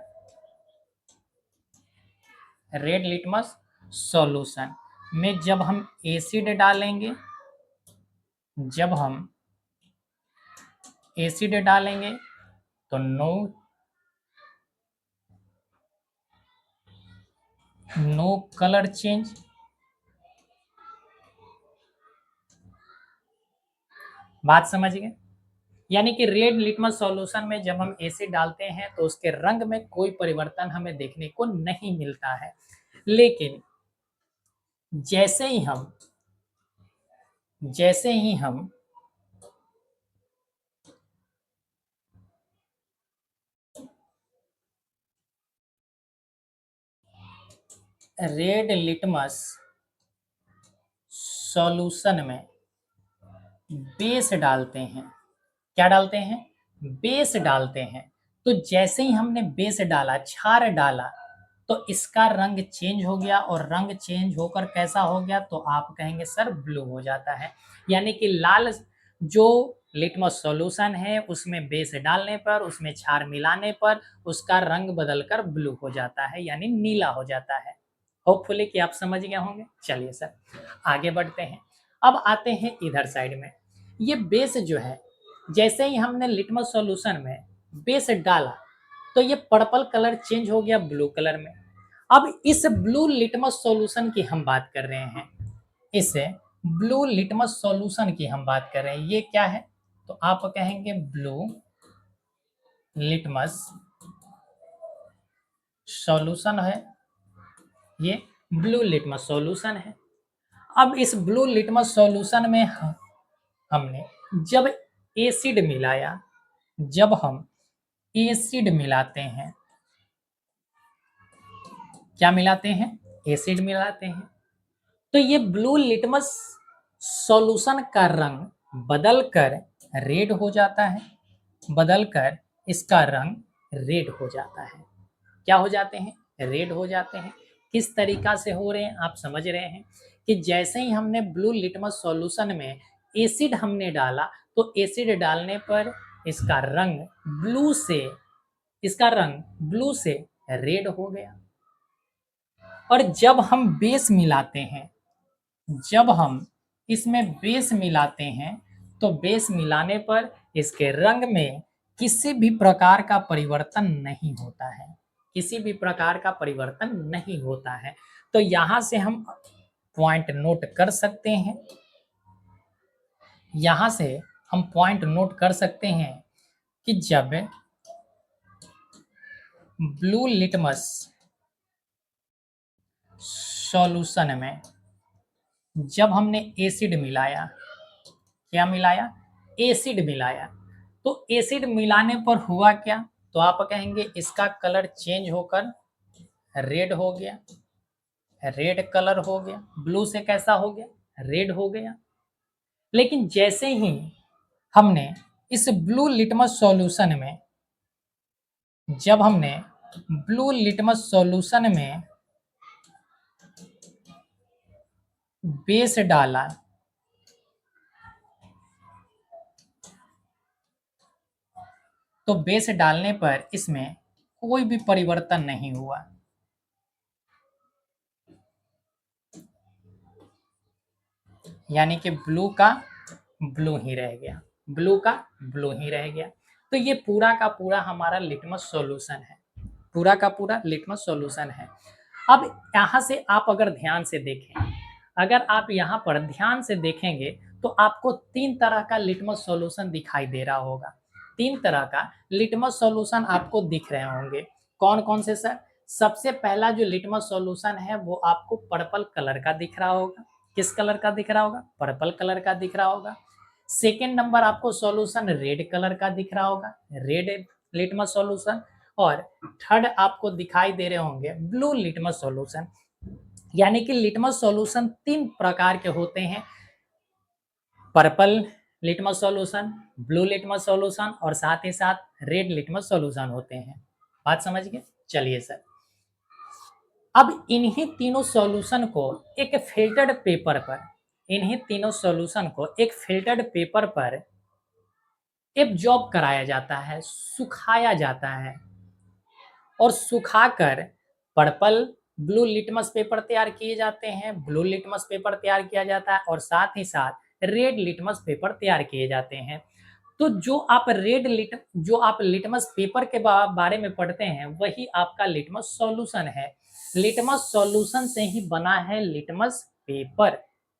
red litmus solution में जब हम एसिड डालेंगे, जब हम एसिड डालेंगे तो नो कलर चेंज। बात समझ गए? यानी कि रेड लिटमस सॉल्यूशन में जब हम एसिड डालते हैं तो उसके रंग में कोई परिवर्तन हमें देखने को नहीं मिलता है। लेकिन जैसे ही हम जैसे ही हम रेड लिटमस सॉल्यूशन में बेस डालते हैं, क्या डालते हैं? बेस डालते हैं। तो जैसे ही हमने बेस डाला, क्षार डाला, तो इसका रंग चेंज हो गया और रंग चेंज होकर कैसा हो गया? तो आप कहेंगे सर ब्लू हो जाता है। यानी कि लाल जो लिटमस सॉल्यूशन है उसमें बेस डालने पर, उसमें क्षार मिलाने पर उसका रंग बदलकर ब्लू हो जाता है, यानी नीला हो जाता है। होपफुली कि आप समझ गए होंगे। चलिए सर आगे बढ़ते हैं। अब आते हैं इधर साइड में। ये बेस जो है, जैसे ही हमने लिटमस सॉल्यूशन में बेस डाला तो ये पर्पल कलर चेंज हो गया ब्लू कलर में। अब इस ब्लू लिटमस सॉल्यूशन की हम बात कर रहे हैं, इस ब्लू लिटमस सॉल्यूशन की हम बात कर रहे हैं। ये क्या है? तो आप कहेंगे ब्लू लिटमस सॉल्यूशन है, ये ब्लू लिटमस सॉल्यूशन है। अब इस ब्लू लिटमस सॉल्यूशन में हमने जब एसिड मिलाया, जब हम एसिड मिलाते हैं, क्या मिलाते हैं? एसिड मिलाते हैं, तो ये ब्लू लिटमस सॉल्यूशन का रंग बदलकर रेड हो जाता है, बदलकर इसका रंग रेड हो जाता है। क्या हो जाते हैं? रेड हो जाते हैं। किस तरीका से हो रहे हैं आप समझ रहे हैं कि जैसे ही हमने ब्लू लिटमस सॉल्यूशन में एसिड हमने डाला तो एसिड डालने पर इसका रंग ब्लू से इसका रंग ब्लू से रेड हो गया। और जब हम बेस मिलाते हैं, जब हम इसमें बेस मिलाते हैं तो बेस मिलाने पर इसके रंग में किसी भी प्रकार का परिवर्तन नहीं होता है, किसी भी प्रकार का परिवर्तन नहीं होता है। तो यहां से हम पॉइंट नोट कर सकते हैं, यहां से हम पॉइंट नोट कर सकते हैं कि जब ब्लू लिटमस सॉल्यूशन में जब हमने एसिड मिलाया, क्या मिलाया? एसिड मिलाया, तो एसिड मिलाने पर हुआ क्या? तो आप कहेंगे इसका कलर चेंज होकर रेड हो गया, रेड कलर हो गया। ब्लू से कैसा हो गया? रेड हो गया। लेकिन जैसे ही हमने इस ब्लू लिटमस सॉल्यूशन में जब हमने ब्लू लिटमस सॉल्यूशन में बेस डाला, तो बेस डालने पर इसमें कोई भी परिवर्तन नहीं हुआ, यानी कि ब्लू का ब्लू ही रह गया, ब्लू का ब्लू ही रह गया। तो ये पूरा का पूरा हमारा लिटमस सॉल्यूशन है, पूरा का पूरा लिटमस सॉल्यूशन है। अब यहाँ से आप अगर ध्यान से देखें, अगर आप यहाँ पर ध्यान से देखेंगे तो आपको तीन तरह का लिटमस सॉल्यूशन दिखाई दे रहा होगा। तीन तरह का लिटमस सॉल्यूशन आपको दिख रहे होंगे। कौन कौन से सर? सबसे पहला जो लिटमस सॉल्यूशन है वो आपको पर्पल कलर का दिख रहा होगा। किस कलर का दिख रहा होगा? पर्पल कलर का दिख रहा होगा। सेकेंड नंबर आपको सॉल्यूशन रेड कलर का दिख रहा होगा, रेड लिटमस सॉल्यूशन। और थर्ड आपको दिखाई दे रहे होंगे ब्लू लिटमस सॉल्यूशन। यानी कि लिटमस सॉल्यूशन तीन प्रकार के होते हैं, purple litmus solution, blue litmus solution और साथ ही साथ रेड लिटमस सॉल्यूशन होते हैं। बात समझ गए? चलिए सर, अब इन्हीं तीनों सॉल्यूशन को एक फिल्टर्ड पेपर पर, इन्हीं तीनों सॉल्यूशन को एक फिल्टर्ड पेपर पर एब्जॉर्ब कराया जाता है, सुखाया जाता है और सुखाकर पर्पल ब्लू लिटमस पेपर तैयार किए जाते हैं, ब्लू लिटमस पेपर तैयार किया जाता है और साथ ही साथ रेड लिटमस पेपर तैयार किए जाते हैं। तो जो आप लिटमस पेपर के बारे में पढ़ते हैं वही आपका लिटमस सॉल्यूशन है। लिटमस सॉल्यूशन से ही बना है लिटमस पेपर।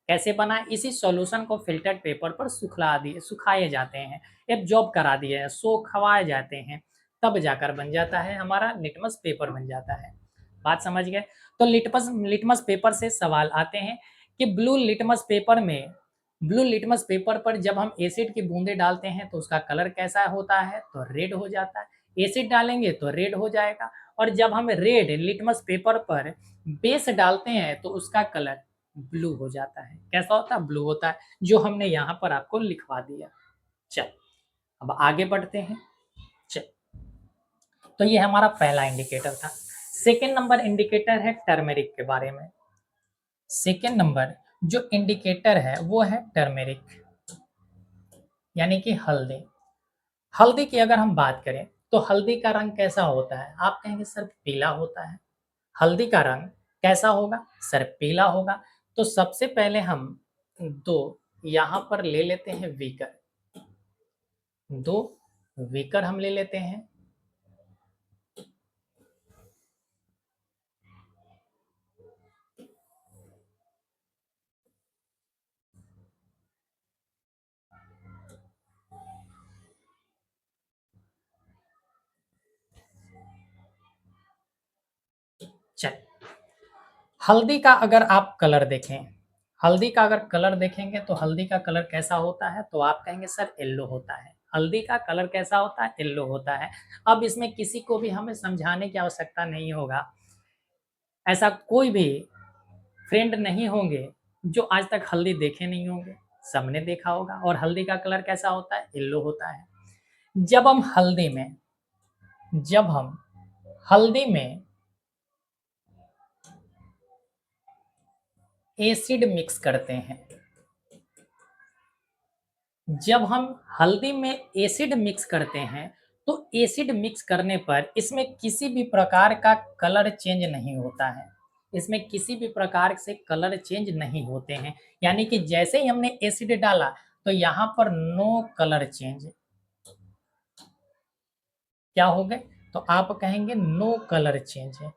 कैसे बना? इसी सॉल्यूशन को फ़िल्टर्ड पेपर पर सुखाए जाते हैं, एब्ज़ॉर्ब करा दिए, सोखवाए जाते हैं, तब जाकर बन जाता है हमारा लिटमस पेपर बन जाता है। बात समझ गए? तो लिटमस लिटमस पेपर से सवाल आते हैं कि ब्लू लिटमस पेपर पर जब हम एसिड की बूँदें डालते हैं तो उसका कलर कैसा होता है? तो रेड हो जाता है। एसिड डालेंगे तो रेड हो जाएगा और जब हम रेड लिटमस पेपर पर बेस डालते हैं तो उसका कलर ब्लू हो जाता है। कैसा होता है? ब्लू होता है, जो हमने यहाँ पर आपको लिखवा दिया। चल, अब आगे बढ़ते हैं। चल, तो ये हमारा पहला इंडिकेटर था। सेकंड नंबर इंडिकेटर है टर्मेरिक के बारे में। सेकंड नंबर जो इंडिकेटर है वो है टर्मेरिक, यानी कि हल्दी। हल्दी की अगर हम बात करें तो हल्दी का रंग कैसा होता है? आप कहेंगे सर पीला होता है। हल्दी का रंग कैसा होगा? सर पीला होगा। तो सबसे पहले हम 2 यहाँ पर ले लेते हैं वीकर, 2 वीकर हम ले लेते हैं। चल, हल्दी का अगर आप कलर देखें, हल्दी का अगर कलर देखेंगे तो हल्दी का कलर कैसा होता है? तो आप कहेंगे सर येलो होता है। हल्दी का कलर कैसा होता है? येलो होता है। अब इसमें किसी को भी हमें समझाने की आवश्यकता नहीं होगा। ऐसा कोई भी फ्रेंड नहीं होंगे जो आज तक हल्दी देखे नहीं होंगे। सबने देखा होगा और हल्दी का कलर कैसा होता है? येलो होता है। जब हम हल्दी में जब हम हल्दी में एसिड मिक्स करते हैं, जब हम हल्दी में एसिड मिक्स करते हैं, तो एसिड मिक्स करने पर इसमें किसी भी प्रकार का कलर चेंज नहीं होता है। इसमें किसी भी प्रकार से कलर चेंज नहीं होते हैं। यानी कि जैसे ही हमने एसिड डाला, तो यहाँ पर नो कलर चेंज। क्या हो गए? तो आप कहेंगे नो कलर चेंज है।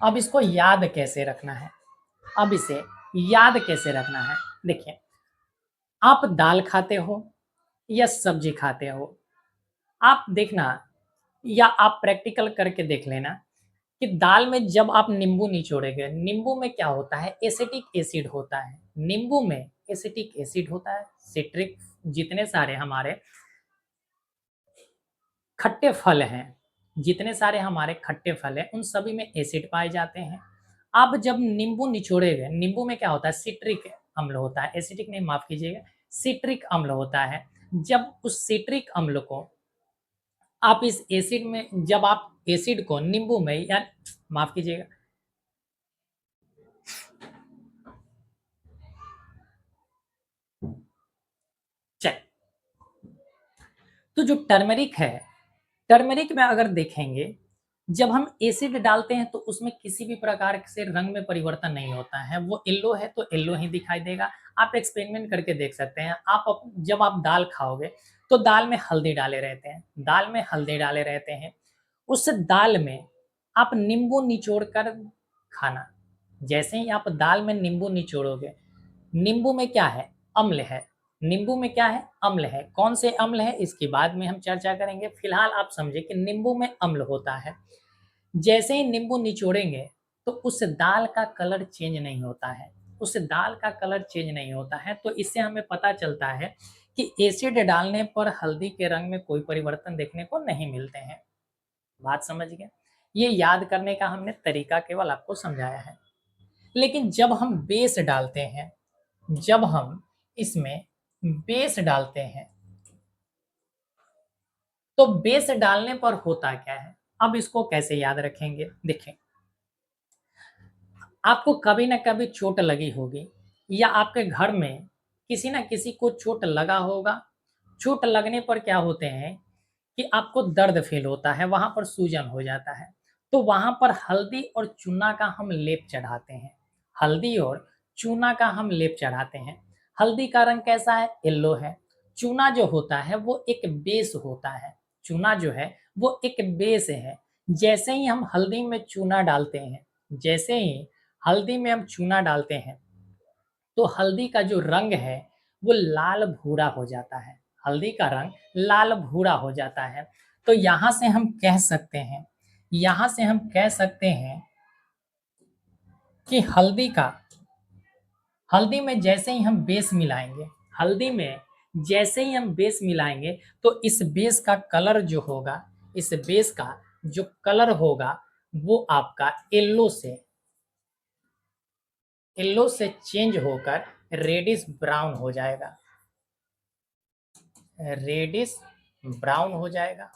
अब इसको याद कैसे रखना है? अब इसे याद कैसे रखना है? देखिए, आप दाल खाते हो या सब्जी खाते हो, आप देखना या आप प्रैक्टिकल करके देख लेना कि दाल में जब आप नींबू निचोड़ेंगे, नींबू में क्या होता है? एसिटिक एसिड होता है। नींबू में एसिटिक एसिड होता है, सिट्रिक, जितने सारे हमारे खट्टे फल हैं, जितने सारे हमारे खट्टे फल हैं, उन सभी में एसिड पाए जाते हैं। आप जब नींबू निचोड़ेंगे, नींबू में क्या होता है? सिट्रिक अम्ल होता है, एसिडिक नहीं, माफ़ कीजिएगा, सिट्रिक अम्ल होता है। जब उस सिट्रिक अम्ल को आप इस एसिड में जब आप एसिड को नींबू में या माफ़ कीजिएगा, चल, तो जो टर्मरिक है, टर्मरिक में अगर देखेंगे, जब हम एसिड डालते हैं तो उसमें किसी भी प्रकार से रंग में परिवर्तन नहीं होता है। वो येलो है तो येलो ही दिखाई देगा। आप एक्सपेरिमेंट करके देख सकते हैं। जब आप दाल खाओगे तो दाल में हल्दी डाले रहते हैं, दाल में हल्दी डाले रहते हैं। उस दाल में आप नींबू निचोड़ कर खाना। जैसे ही आप दाल में नींबू निचोड़ोगे, नींबू में क्या है? अम्ल है। नींबू में क्या है? अम्ल है। कौन से अम्ल है? इसके बाद में हम चर्चा करेंगे। फिलहाल आप समझे कि नींबू में अम्ल होता है। जैसे ही नींबू निचोड़ेंगे तो उस दाल का कलर चेंज नहीं होता है। उस दाल का कलर चेंज नहीं होता है, तो इससे हमें पता चलता है कि एसिड डालने पर हल्दी के रंग में कोई परिवर्तन देखने को नहीं मिलते हैं। बात समझ गए? ये याद करने का हमने तरीका केवल आपको समझाया है। लेकिन जब हम बेस डालते हैं, जब हम इसमें बेस डालते हैं, तो बेस डालने पर होता क्या है? अब इसको कैसे याद रखेंगे? देखें, आपको कभी ना कभी चोट लगी होगी या आपके घर में किसी ना किसी को चोट लगा होगा। चोट लगने पर क्या होते हैं कि आपको दर्द फ़ील होता है, वहाँ पर सूजन हो जाता है। तो वहाँ पर हल्दी और चूना का हम लेप चढ़ाते हैं। हल्दी और चूना का हम लेप चढ़ाते हैं। हल्दी का रंग कैसा है? येलो है। चूना जो होता है वो एक बेस होता है। चूना जो है वो एक बेस है। जैसे ही हम हल्दी में चूना डालते हैं, जैसे ही हल्दी में हम चूना डालते हैं, तो हल्दी का जो रंग है वो लाल भूरा हो जाता है। हल्दी का रंग लाल भूरा हो जाता है। तो यहाँ से हम कह सकते हैं, यहाँ से हम कह सकते हैं कि हल्दी में जैसे ही हम बेस मिलाएंगे, हल्दी में जैसे ही हम बेस मिलाएंगे, तो इस बेस का कलर जो होगा, इस बेस का जो कलर होगा वो आपका येलो से चेंज होकर रेडिश ब्राउन हो जाएगा, रेडिश ब्राउन हो जाएगा।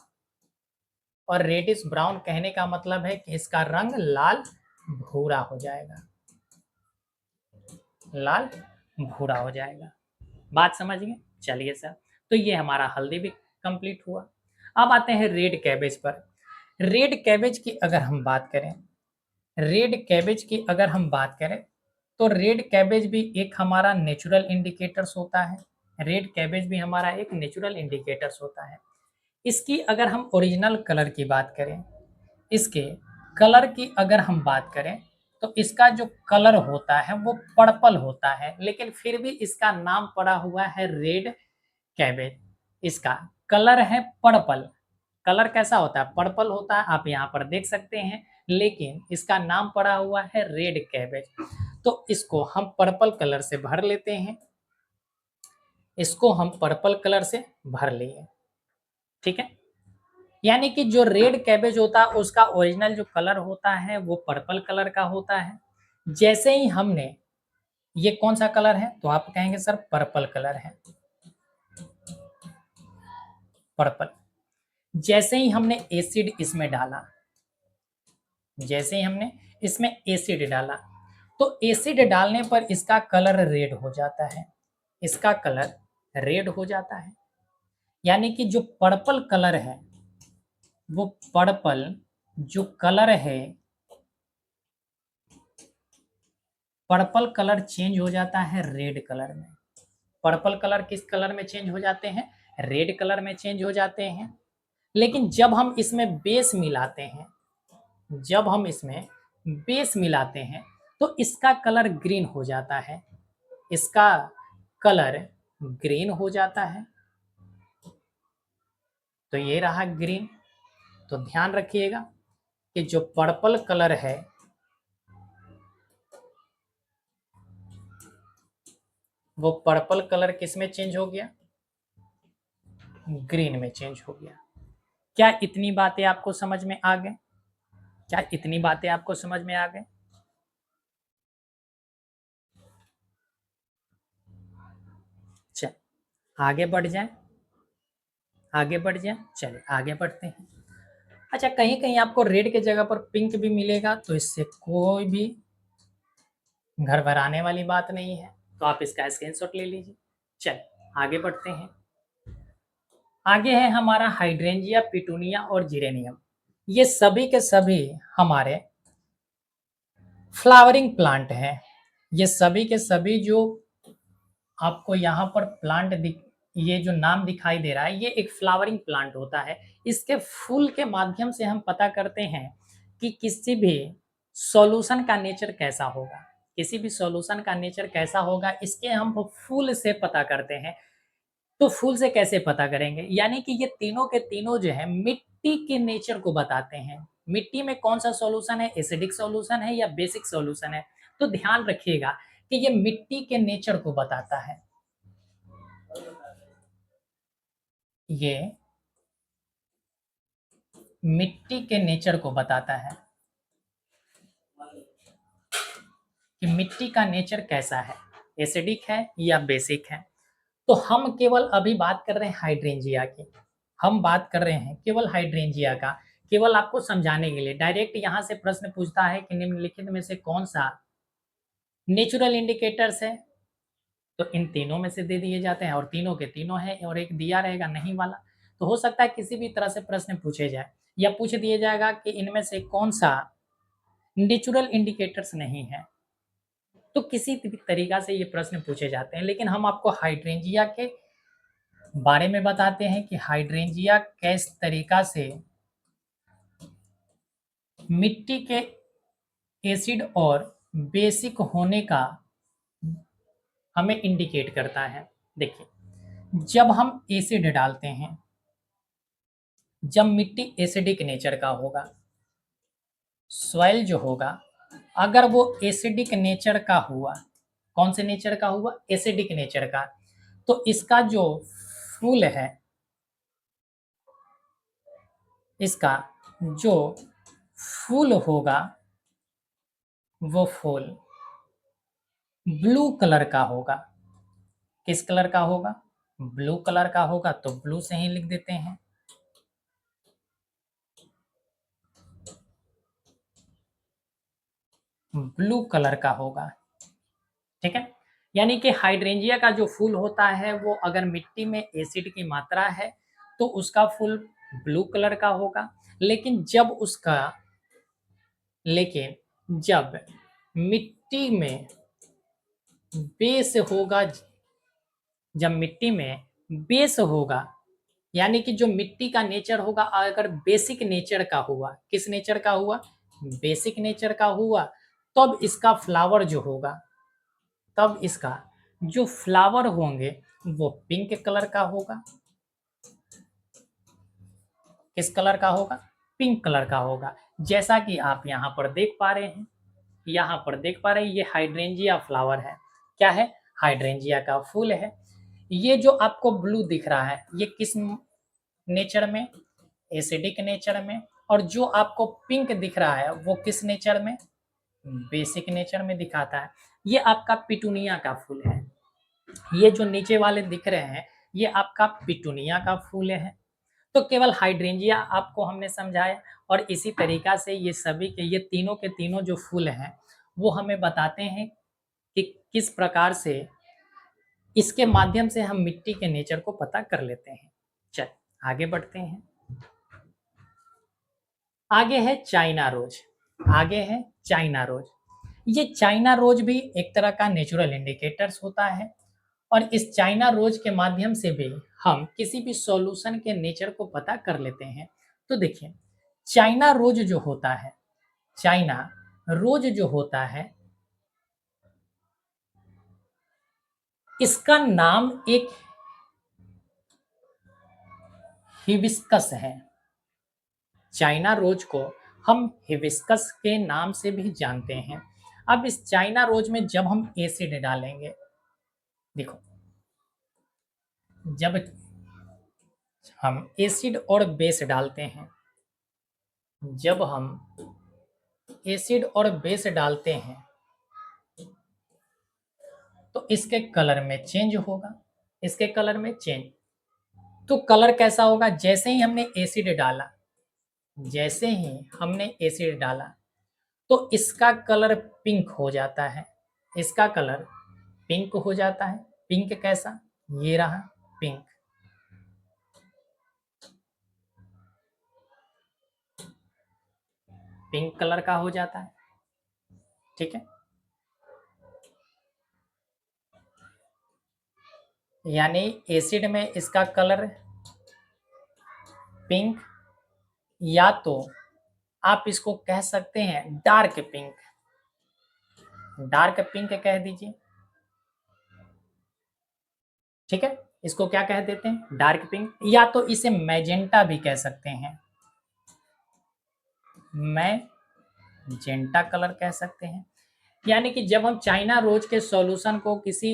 और रेडिश ब्राउन कहने का मतलब है कि इसका रंग लाल भूरा हो जाएगा, लाल भूरा हो जाएगा। बात समझ गए? चलिए सर, तो ये हमारा हल्दी भी कंप्लीट हुआ। अब आते हैं रेड कैबेज पर। रेड कैबेज की अगर हम बात करें, रेड कैबेज की अगर हम बात करें, तो रेड कैबेज भी एक हमारा नेचुरल इंडिकेटर्स होता है। रेड कैबेज भी हमारा एक नेचुरल इंडिकेटर्स होता है। इसकी अगर हम ओरिजिनल कलर की बात करें, इसके कलर की अगर हम बात करें, तो इसका जो कलर होता है वो पर्पल होता है, लेकिन फिर भी इसका नाम पड़ा हुआ है रेड कैबेज। इसका कलर है पर्पल। कलर कैसा होता है? पर्पल होता है, आप यहाँ पर देख सकते हैं, लेकिन इसका नाम पड़ा हुआ है रेड कैबेज। तो इसको हम पर्पल कलर से भर लेते हैं, इसको हम पर्पल कलर से भर लिए। ठीक है, यानी कि जो रेड कैबेज होता है उसका ओरिजिनल जो कलर होता है वो पर्पल कलर का होता है। जैसे ही हमने, ये कौन सा कलर है? तो आप कहेंगे सर पर्पल कलर है, पर्पल। जैसे ही हमने एसिड इसमें डाला, जैसे ही हमने इसमें एसिड डाला, तो एसिड डालने पर इसका कलर रेड हो जाता है, इसका कलर रेड हो जाता है। यानी कि जो पर्पल कलर है, वो पर्पल जो कलर है, पर्पल कलर चेंज हो जाता है रेड कलर में। पर्पल कलर किस कलर में चेंज हो जाते हैं? रेड कलर में चेंज हो जाते हैं। लेकिन जब हम इसमें बेस मिलाते हैं, जब हम इसमें बेस मिलाते हैं, तो इसका कलर ग्रीन हो जाता है, इसका कलर ग्रीन हो जाता है। तो ये रहा ग्रीन। तो ध्यान रखिएगा कि जो पर्पल कलर है, वो पर्पल कलर किस में चेंज हो गया? ग्रीन में चेंज हो गया। क्या इतनी बातें आपको समझ में आ गए? क्या इतनी बातें आपको समझ में आ गए? चल आगे बढ़ जाए, आगे बढ़ जाए, चलिए आगे बढ़ते हैं। अच्छा, कहीं कहीं आपको रेड के जगह पर पिंक भी मिलेगा, तो इससे कोई भी घर भराने वाली बात नहीं है, तो आप इसका स्क्रीनशॉट ले लीजिए। चलिए आगे बढ़ते हैं। आगे है हमारा हाइड्रेंजिया, पिटूनिया और जिरेनियम। ये सभी के सभी हमारे फ्लावरिंग प्लांट हैं। ये सभी के सभी जो आपको यहाँ पर प्लांट दिख, ये जो नाम दिखाई दे रहा है, ये एक फ्लावरिंग प्लांट होता है। इसके फूल के माध्यम से हम पता करते हैं कि किसी भी सॉल्यूशन का नेचर कैसा होगा, किसी भी सॉल्यूशन का नेचर कैसा होगा, इसके हम फूल से पता करते हैं। तो फूल से कैसे पता करेंगे? यानी कि ये तीनों के तीनों जो है मिट्टी के नेचर को बताते हैं। मिट्टी में कौन सा सॉल्यूशन है, एसिडिक सॉल्यूशन है या बेसिक सॉल्यूशन है। तो ध्यान रखिएगा कि ये मिट्टी के नेचर को बताता है। ये मिट्टी के नेचर को बताता है कि मिट्टी का नेचर कैसा है, एसिडिक है या बेसिक है। तो हम केवल अभी बात कर रहे हैं हाइड्रेंजिया की, हम बात कर रहे हैं केवल हाइड्रेंजिया का, केवल आपको समझाने के लिए। डायरेक्ट यहाँ से प्रश्न पूछता है कि निम्नलिखित में से कौन सा नेचुरल इंडिकेटर्स है, तो इन तीनों में से दे दिए जाते हैं, और तीनों के तीनों है, और एक दिया रहेगा नहीं वाला। तो हो सकता है किसी भी तरह से प्रश्न पूछे जाए, या पूछ दिया जाएगा कि इनमें से कौन सा नेचुरल इंडिकेटर्स नहीं है। तो किसी भी तरीका से ये प्रश्न पूछे जाते हैं। लेकिन हम आपको हाइड्रेंजिया के बारे में बताते हैं कि हाइड्रेंजिया किस तरीका से मिट्टी के एसिड और बेसिक होने का हमें इंडिकेट करता है। देखिए, जब हम एसिड डालते हैं, जब मिट्टी एसिडिक नेचर का होगा, सॉइल जो होगा अगर वो एसिडिक नेचर का हुआ, कौन से नेचर का हुआ? एसिडिक नेचर का, तो इसका जो फूल है, इसका जो फूल होगा वो फूल ब्लू कलर का होगा। किस कलर का होगा? ब्लू कलर का होगा, तो ब्लू से ही लिख देते हैं। ब्लू कलर का होगा, ठीक है। यानी कि हाइड्रेंजिया का जो फूल होता है वो अगर मिट्टी में एसिड की मात्रा है तो उसका फूल ब्लू कलर का होगा। लेकिन जब उसका लेकिन जब मिट्टी में बेस होगा, जब मिट्टी में बेस होगा, यानी कि जो मिट्टी का नेचर होगा अगर बेसिक नेचर का हुआ, किस नेचर का हुआ? बेसिक नेचर का हुआ, तब इसका फ्लावर जो होगा, तब इसका जो फ्लावर होंगे वो पिंक कलर का होगा। किस कलर का होगा? पिंक कलर का होगा। जैसा कि आप यहाँ पर देख पा रहे हैं, यहाँ पर देख पा रहे हैं, ये हाइड्रेंजिया फ्लावर है। क्या है? हाइड्रेंजिया का फूल है। ये जो आपको ब्लू दिख रहा है ये किस नेचर में? एसिडिक नेचर में। और जो आपको पिंक दिख रहा है वो किस नेचर में? बेसिक नेचर में दिखाता है। ये आपका पिटूनिया का फूल है। ये जो नीचे वाले दिख रहे हैं ये आपका पिटूनिया का फूल है। तो केवल हाइड्रेंजिया आपको हमने समझाया, और इसी तरीका से ये सभी के तीनों के तीनों जो फूल हैं वो हमें बताते हैं कि किस प्रकार से इसके माध्यम से हम मिट्टी के नेचर को पता कर लेते हैं। चल आगे बढ़ते हैं। आगे है चाइना रोज। आगे है चाइना रोज। ये चाइना रोज भी एक तरह का नेचुरल इंडिकेटर्स होता है, और इस चाइना रोज के माध्यम से भी हम किसी भी सॉल्यूशन के नेचर को पता कर लेते हैं। तो देखिए, चाइना रोज जो होता है, चाइना रोज जो होता है, इसका नाम एक हिबिस्कस है। चाइना रोज को हम हिबिस्कस के नाम से भी जानते हैं। अब इस चाइना रोज में जब हम एसिड डालेंगे, देखो, जब हम एसिड और बेस डालते हैं, जब हम एसिड और बेस डालते हैं तो इसके कलर में चेंज होगा। इसके कलर में चेंज, तो कलर कैसा होगा? जैसे ही हमने एसिड डाला, जैसे ही हमने एसिड डाला तो इसका कलर पिंक हो जाता है। इसका कलर पिंक हो जाता है। पिंक कैसा? ये रहा पिंक। पिंक कलर का हो जाता है, ठीक है। यानी एसिड में इसका कलर पिंक, या तो आप इसको कह सकते हैं डार्क पिंक। डार्क पिंक कह दीजिए, ठीक है। इसको क्या कह देते हैं? डार्क पिंक, या तो इसे मैजेंटा भी कह सकते हैं। मैजेंटा कलर कह सकते हैं। यानी कि जब हम चाइना रोज के सॉल्यूशन को किसी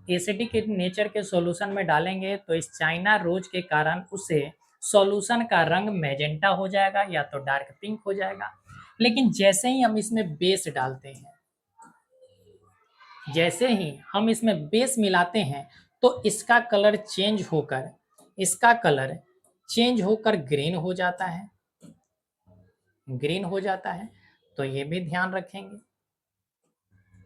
एसिडिक नेचर के सॉल्यूशन में डालेंगे तो इस चाइना रोज के कारण उसे सॉल्यूशन का रंग मैजेंटा हो जाएगा या तो डार्क पिंक हो जाएगा। लेकिन जैसे ही हम इसमें बेस डालते हैं, जैसे ही हम इसमें बेस मिलाते हैं तो इसका कलर चेंज होकर, इसका कलर चेंज होकर ग्रीन हो जाता है। ग्रीन हो जाता है, तो ये भी ध्यान रखेंगे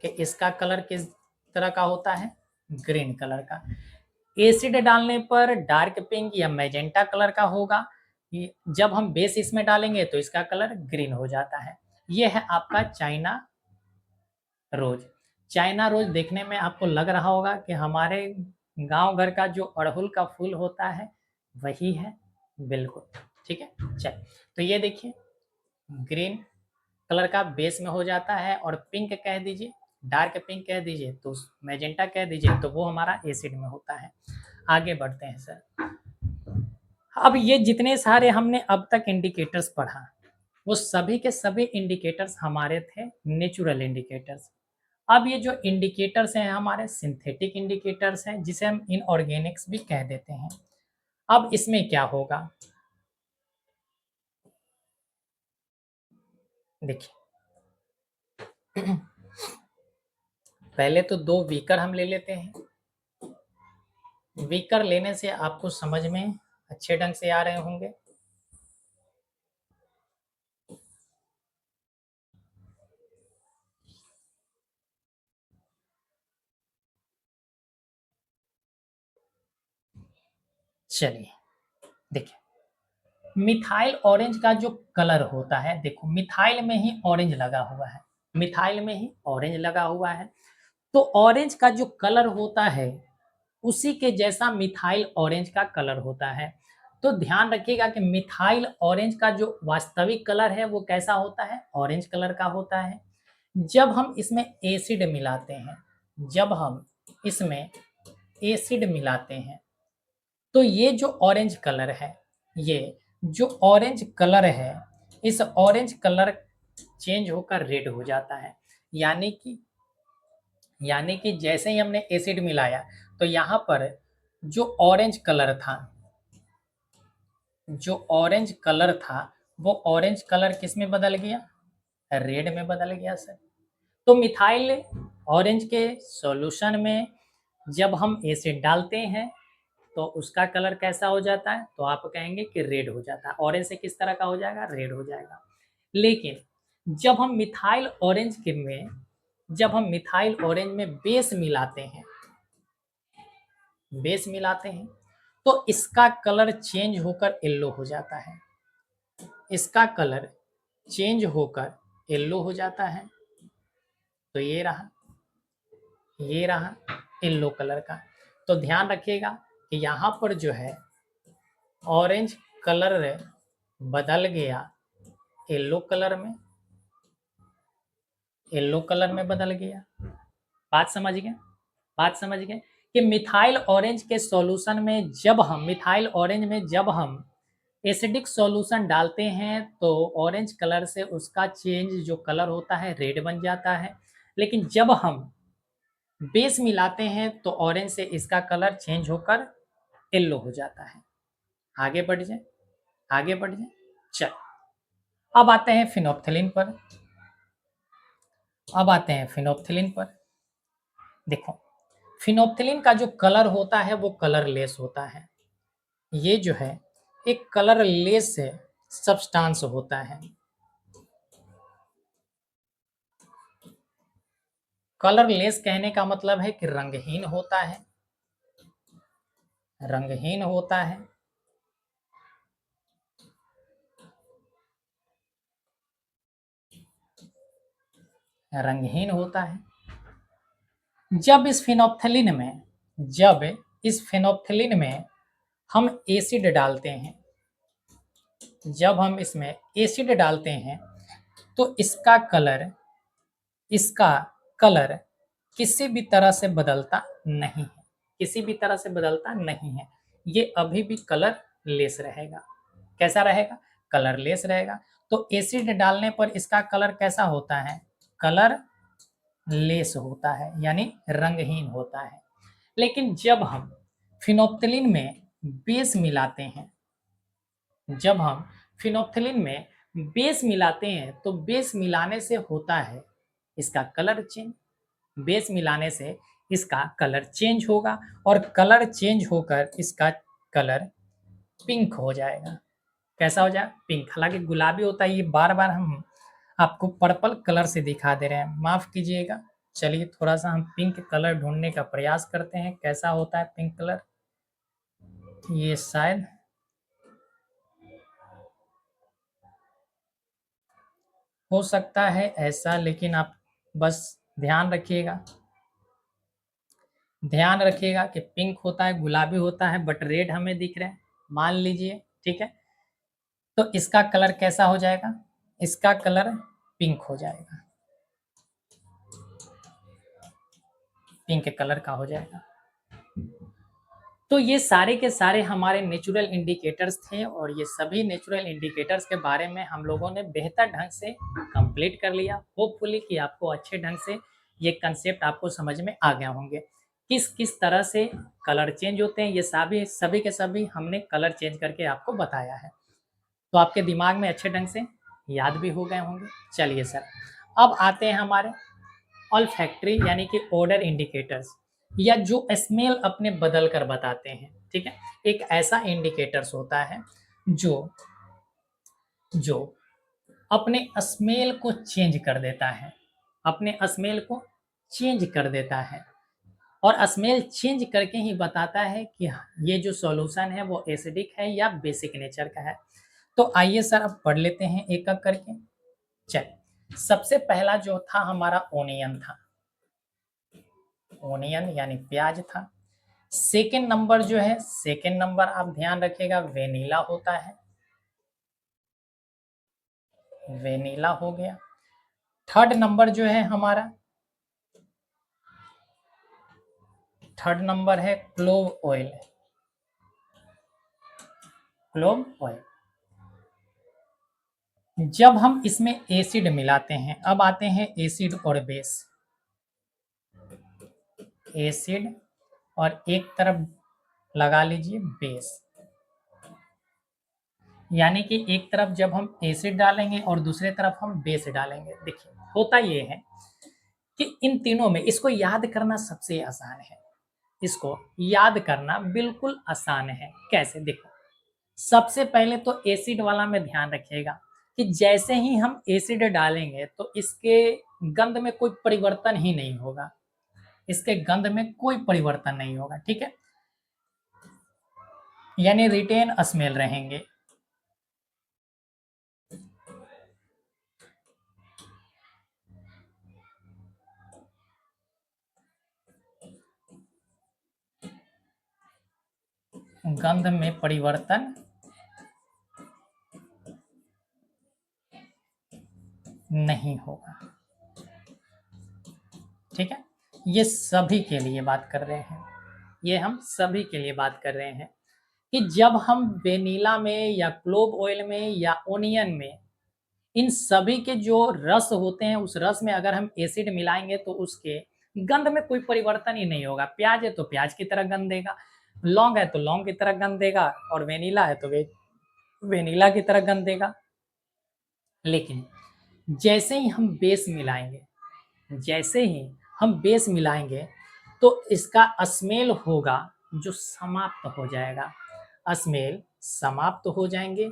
कि इसका कलर किस तरह का होता है? ग्रीन कलर का। एसिड डालने पर डार्क पिंक या मैजेंटा कलर का होगा। जब हम बेस इसमें डालेंगे तो इसका कलर ग्रीन हो जाता है। यह है आपका चाइना रोज। चाइना रोज देखने में आपको लग रहा होगा कि हमारे गांव घर का जो अड़हुल का फूल होता है वही है, बिल्कुल, ठीक है। चल, तो ये देखिए, ग्रीन कलर का बेस में हो जाता है, और पिंक कह दीजिए, डार्क पिंक कह दीजिए, तो मैजेंटा कह दीजिए, तो वो हमारा एसिड में होता है। आगे बढ़ते हैं सर। अब ये जितने सारे हमने अब तक इंडिकेटर्स पढ़ा, वो सभी के सभी इंडिकेटर्स हमारे थे नेचुरल इंडिकेटर्स। अब ये जो इंडिकेटर्स हैं हमारे सिंथेटिक इंडिकेटर्स हैं, जिसे हम इनऑर्गेनिक्स भी कह देते हैं। अब इसमें क्या होगा, देखिए पहले तो दो बीकर हम ले लेते हैं। बीकर लेने से आपको समझ में अच्छे ढंग से आ रहे होंगे। चलिए देखिए, मिथाइल ऑरेंज का जो कलर होता है, देखो मिथाइल में ही ऑरेंज लगा हुआ है, मिथाइल में ही ऑरेंज लगा हुआ है, तो ऑरेंज का जो कलर होता है उसी के जैसा मिथाइल ऑरेंज का कलर होता है। तो ध्यान रखिएगा कि मिथाइल ऑरेंज का जो वास्तविक कलर है वो कैसा होता है, ऑरेंज कलर का होता है। जब हम इसमें एसिड मिलाते हैं, जब हम इसमें एसिड मिलाते हैं, तो ये जो ऑरेंज कलर है, ये जो ऑरेंज कलर है, इस ऑरेंज कलर चेंज होकर रेड हो जाता है। यानी कि यानी कि जैसे ही हमने एसिड मिलाया, तो यहाँ पर जो ऑरेंज कलर था, जो ऑरेंज कलर था, वो ऑरेंज कलर किस में बदल गया, रेड में बदल गया सर। तो मिथाइल ऑरेंज के सॉल्यूशन में जब हम एसिड डालते हैं तो उसका कलर कैसा हो जाता है, तो आप कहेंगे कि रेड हो जाता है। ऑरेंज से किस तरह का हो जाएगा, रेड हो जाएगा। लेकिन जब हम मिथाइल ऑरेंज के में जब हम मिथाइल ऑरेंज में बेस मिलाते हैं, बेस मिलाते हैं, तो इसका कलर चेंज होकर येलो हो जाता है, इसका कलर चेंज होकर येलो हो जाता है। तो ये रहा येलो कलर का। तो ध्यान रखिएगा कि यहाँ पर जो है ऑरेंज कलर बदल गया येलो कलर में, येलो कलर में बदल गया। बात समझ गए, बात समझ गए कि मिथाइल ऑरेंज के सॉल्यूशन में जब हम मिथाइल ऑरेंज में जब हम एसिडिक सॉल्यूशन डालते हैं तो ऑरेंज कलर से उसका चेंज जो कलर होता है रेड बन जाता है। लेकिन जब हम बेस मिलाते हैं तो ऑरेंज से इसका कलर चेंज होकर येलो हो जाता है। आगे बढ़ जाए, आगे बढ़ जाए। चल, अब आते हैं फिनोप्थिलीन पर। अब आते हैं फिनोप्थिलीन पर। देखो, फिनोप्थिलीन का जो कलर होता है वो कलरलेस होता है। ये जो है एक कलरलेस सब्सटेंस होता है। कलरलेस कहने का मतलब है कि रंगहीन होता है, रंगहीन होता है। रंगहीन होता है। जब इस फिनोप्थिलीन में जब इस फिनोप्थिलीन में हम एसिड डालते हैं, जब हम इसमें एसिड डालते हैं तो इसका कलर किसी भी तरह से बदलता नहीं है, किसी भी तरह से बदलता नहीं है। ये अभी भी कलर लेस रहेगा। कैसा रहेगा, कलर लेस रहेगा। तो एसिड डालने पर इसका कलर कैसा होता है, कलर लेस होता है, यानी रंगहीन होता है। लेकिन जब हम फिनोप्थिलीन में बेस मिलाते हैं, जब हम फिनोप्थिलीन में बेस मिलाते हैं तो बेस मिलाने से होता है इसका कलर चेंज। बेस मिलाने से इसका कलर चेंज होगा और कलर चेंज होकर इसका कलर पिंक हो जाएगा। कैसा हो जाएगा, पिंक। हालांकि गुलाबी होता है, ये बार बार हम आपको पर्पल कलर से दिखा दे रहे हैं, माफ कीजिएगा। चलिए थोड़ा सा हम पिंक कलर ढूंढने का प्रयास करते हैं, कैसा होता है पिंक कलर। ये शायद हो सकता है ऐसा, लेकिन आप बस ध्यान रखिएगा, ध्यान रखिएगा कि पिंक होता है, गुलाबी होता है, बट रेड हमें दिख रहा है, मान लीजिए। ठीक है, तो इसका कलर कैसा हो जाएगा, इसका कलर पिंक हो जाएगा, पिंक कलर का हो जाएगा। तो ये सारे के सारे हमारे नेचुरल इंडिकेटर्स थे और ये सभी नेचुरल इंडिकेटर्स के बारे में हम लोगों ने बेहतर ढंग से कंप्लीट कर लिया। होपफुली कि आपको अच्छे ढंग से ये कंसेप्ट आपको समझ में आ गए होंगे। किस किस तरह से कलर चेंज होते हैं, ये सभी सभी के सभी हमने कलर चेंज करके आपको बताया है। तो आपके दिमाग में अच्छे ढंग से याद भी हो गए होंगे। चलिए सर, अब आते हैं हमारे ऑल्फैक्टरी यानी कि ओडर इंडिकेटर्स, या जो स्मेल अपने बदल कर बताते हैं। ठीक है, एक ऐसा इंडिकेटर्स होता है जो जो अपने स्मेल को चेंज कर देता है, अपने स्मेल को चेंज कर देता है और स्मेल चेंज करके ही बताता है कि ये जो सॉल्यूशन है वो एसिडिक है या बेसिक नेचर का है। तो आइए सर अब पढ़ लेते हैं एक एक करके। चल, सबसे पहला जो था हमारा ओनियन था, ओनियन यानी प्याज था। सेकेंड नंबर जो है, सेकेंड नंबर आप ध्यान रखिएगा वेनिला होता है, वेनिला हो गया। थर्ड नंबर जो है हमारा, थर्ड नंबर है क्लोव ऑयल, क्लोव ऑयल। जब हम इसमें एसिड मिलाते हैं, अब आते हैं एसिड और बेस, एसिड और एक तरफ लगा लीजिए बेस, यानी कि एक तरफ जब हम एसिड डालेंगे और दूसरे तरफ हम बेस डालेंगे। देखिए होता ये है कि इन तीनों में इसको याद करना सबसे आसान है, इसको याद करना बिल्कुल आसान है। कैसे, देखो सबसे पहले तो एसिड वाला में ध्यान रखिएगा कि जैसे ही हम एसिड डालेंगे तो इसके गंध में कोई परिवर्तन ही नहीं होगा, इसके गंध में कोई परिवर्तन नहीं होगा। ठीक है, यानी रिटेन स्मेल रहेंगे। गंध में परिवर्तन नहीं होगा। ठीक है, ये सभी के लिए बात कर रहे हैं, ये हम सभी के लिए बात कर रहे हैं कि जब हम वेनिला में या क्लोव ऑयल में या ओनियन में, इन सभी के जो रस होते हैं उस रस में अगर हम एसिड मिलाएंगे तो उसके गंध में कोई परिवर्तन ही नहीं होगा। प्याज है तो प्याज की तरह गंध देगा, लौंग है तो लौंग की तरह गंध देगा, और वेनिला है तो वेनिला की तरह गंध देगा। लेकिन जैसे ही हम बेस मिलाएंगे, जैसे ही हम बेस मिलाएंगे तो इसका स्मेल होगा जो समाप्त हो जाएगा, स्मेल समाप्त हो जाएंगे,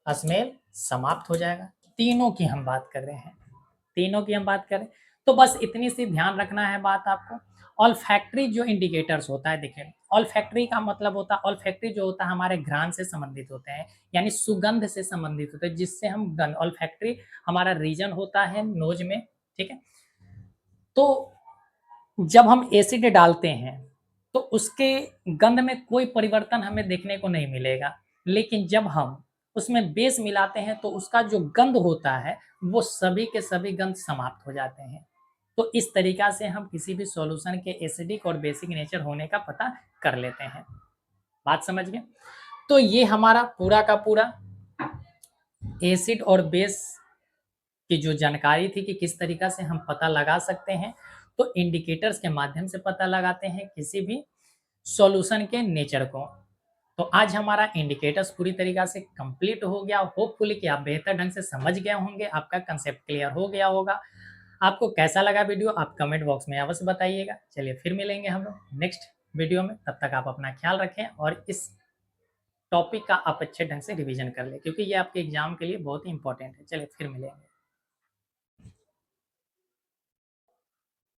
स्मेल समाप्त हो जाएगा। तीनों की हम बात कर रहे हैं, तीनों की हम बात करें तो बस इतनी सी ध्यान रखना है बात आपको। ऑल्फैक्टरी जो इंडिकेटर्स होता है, देखिए ऑल्फैक्टरी का मतलब होता है, ऑल्फैक्टरी जो होता है हमारे घ्राण से संबंधित होते हैं, यानी सुगंध से संबंधित होते हैं, जिससे हम गंध, ऑल्फैक्टरी हमारा रीजन होता है नोज में। ठीक है, तो जब हम एसिड डालते हैं तो उसके गंध में कोई परिवर्तन हमें देखने को नहीं मिलेगा, लेकिन जब हम उसमें बेस मिलाते हैं तो उसका जो गंध होता है वो सभी के सभी गंध समाप्त हो जाते हैं। तो इस तरीका से हम किसी भी सॉल्यूशन के एसिडिक और बेसिक नेचर होने का पता कर लेते हैं। बात समझ गए? तो ये हमारा पूरा का पूरा एसिड और बेस की जो जानकारी थी कि किस तरीका से हम पता लगा सकते हैं, तो इंडिकेटर्स के माध्यम से पता लगाते हैं किसी भी सॉल्यूशन के नेचर को। तो आज हमारा इंडिकेटर्स पूरी तरीका से कंप्लीट हो गया। होपफुली कि आप बेहतर ढंग से समझ गए होंगे, आपका कंसेप्ट क्लियर हो गया होगा। आपको कैसा लगा वीडियो आप कमेंट बॉक्स में अवश्य बताइएगा। चलिए फिर मिलेंगे हम लोग नेक्स्ट वीडियो में, तब तक आप अपना ख्याल रखें और इस टॉपिक का आप अच्छे ढंग से रिवीजन कर लें, क्योंकि ये आपके एग्जाम के लिए बहुत ही इंपॉर्टेंट है। चलिए फिर मिलेंगे।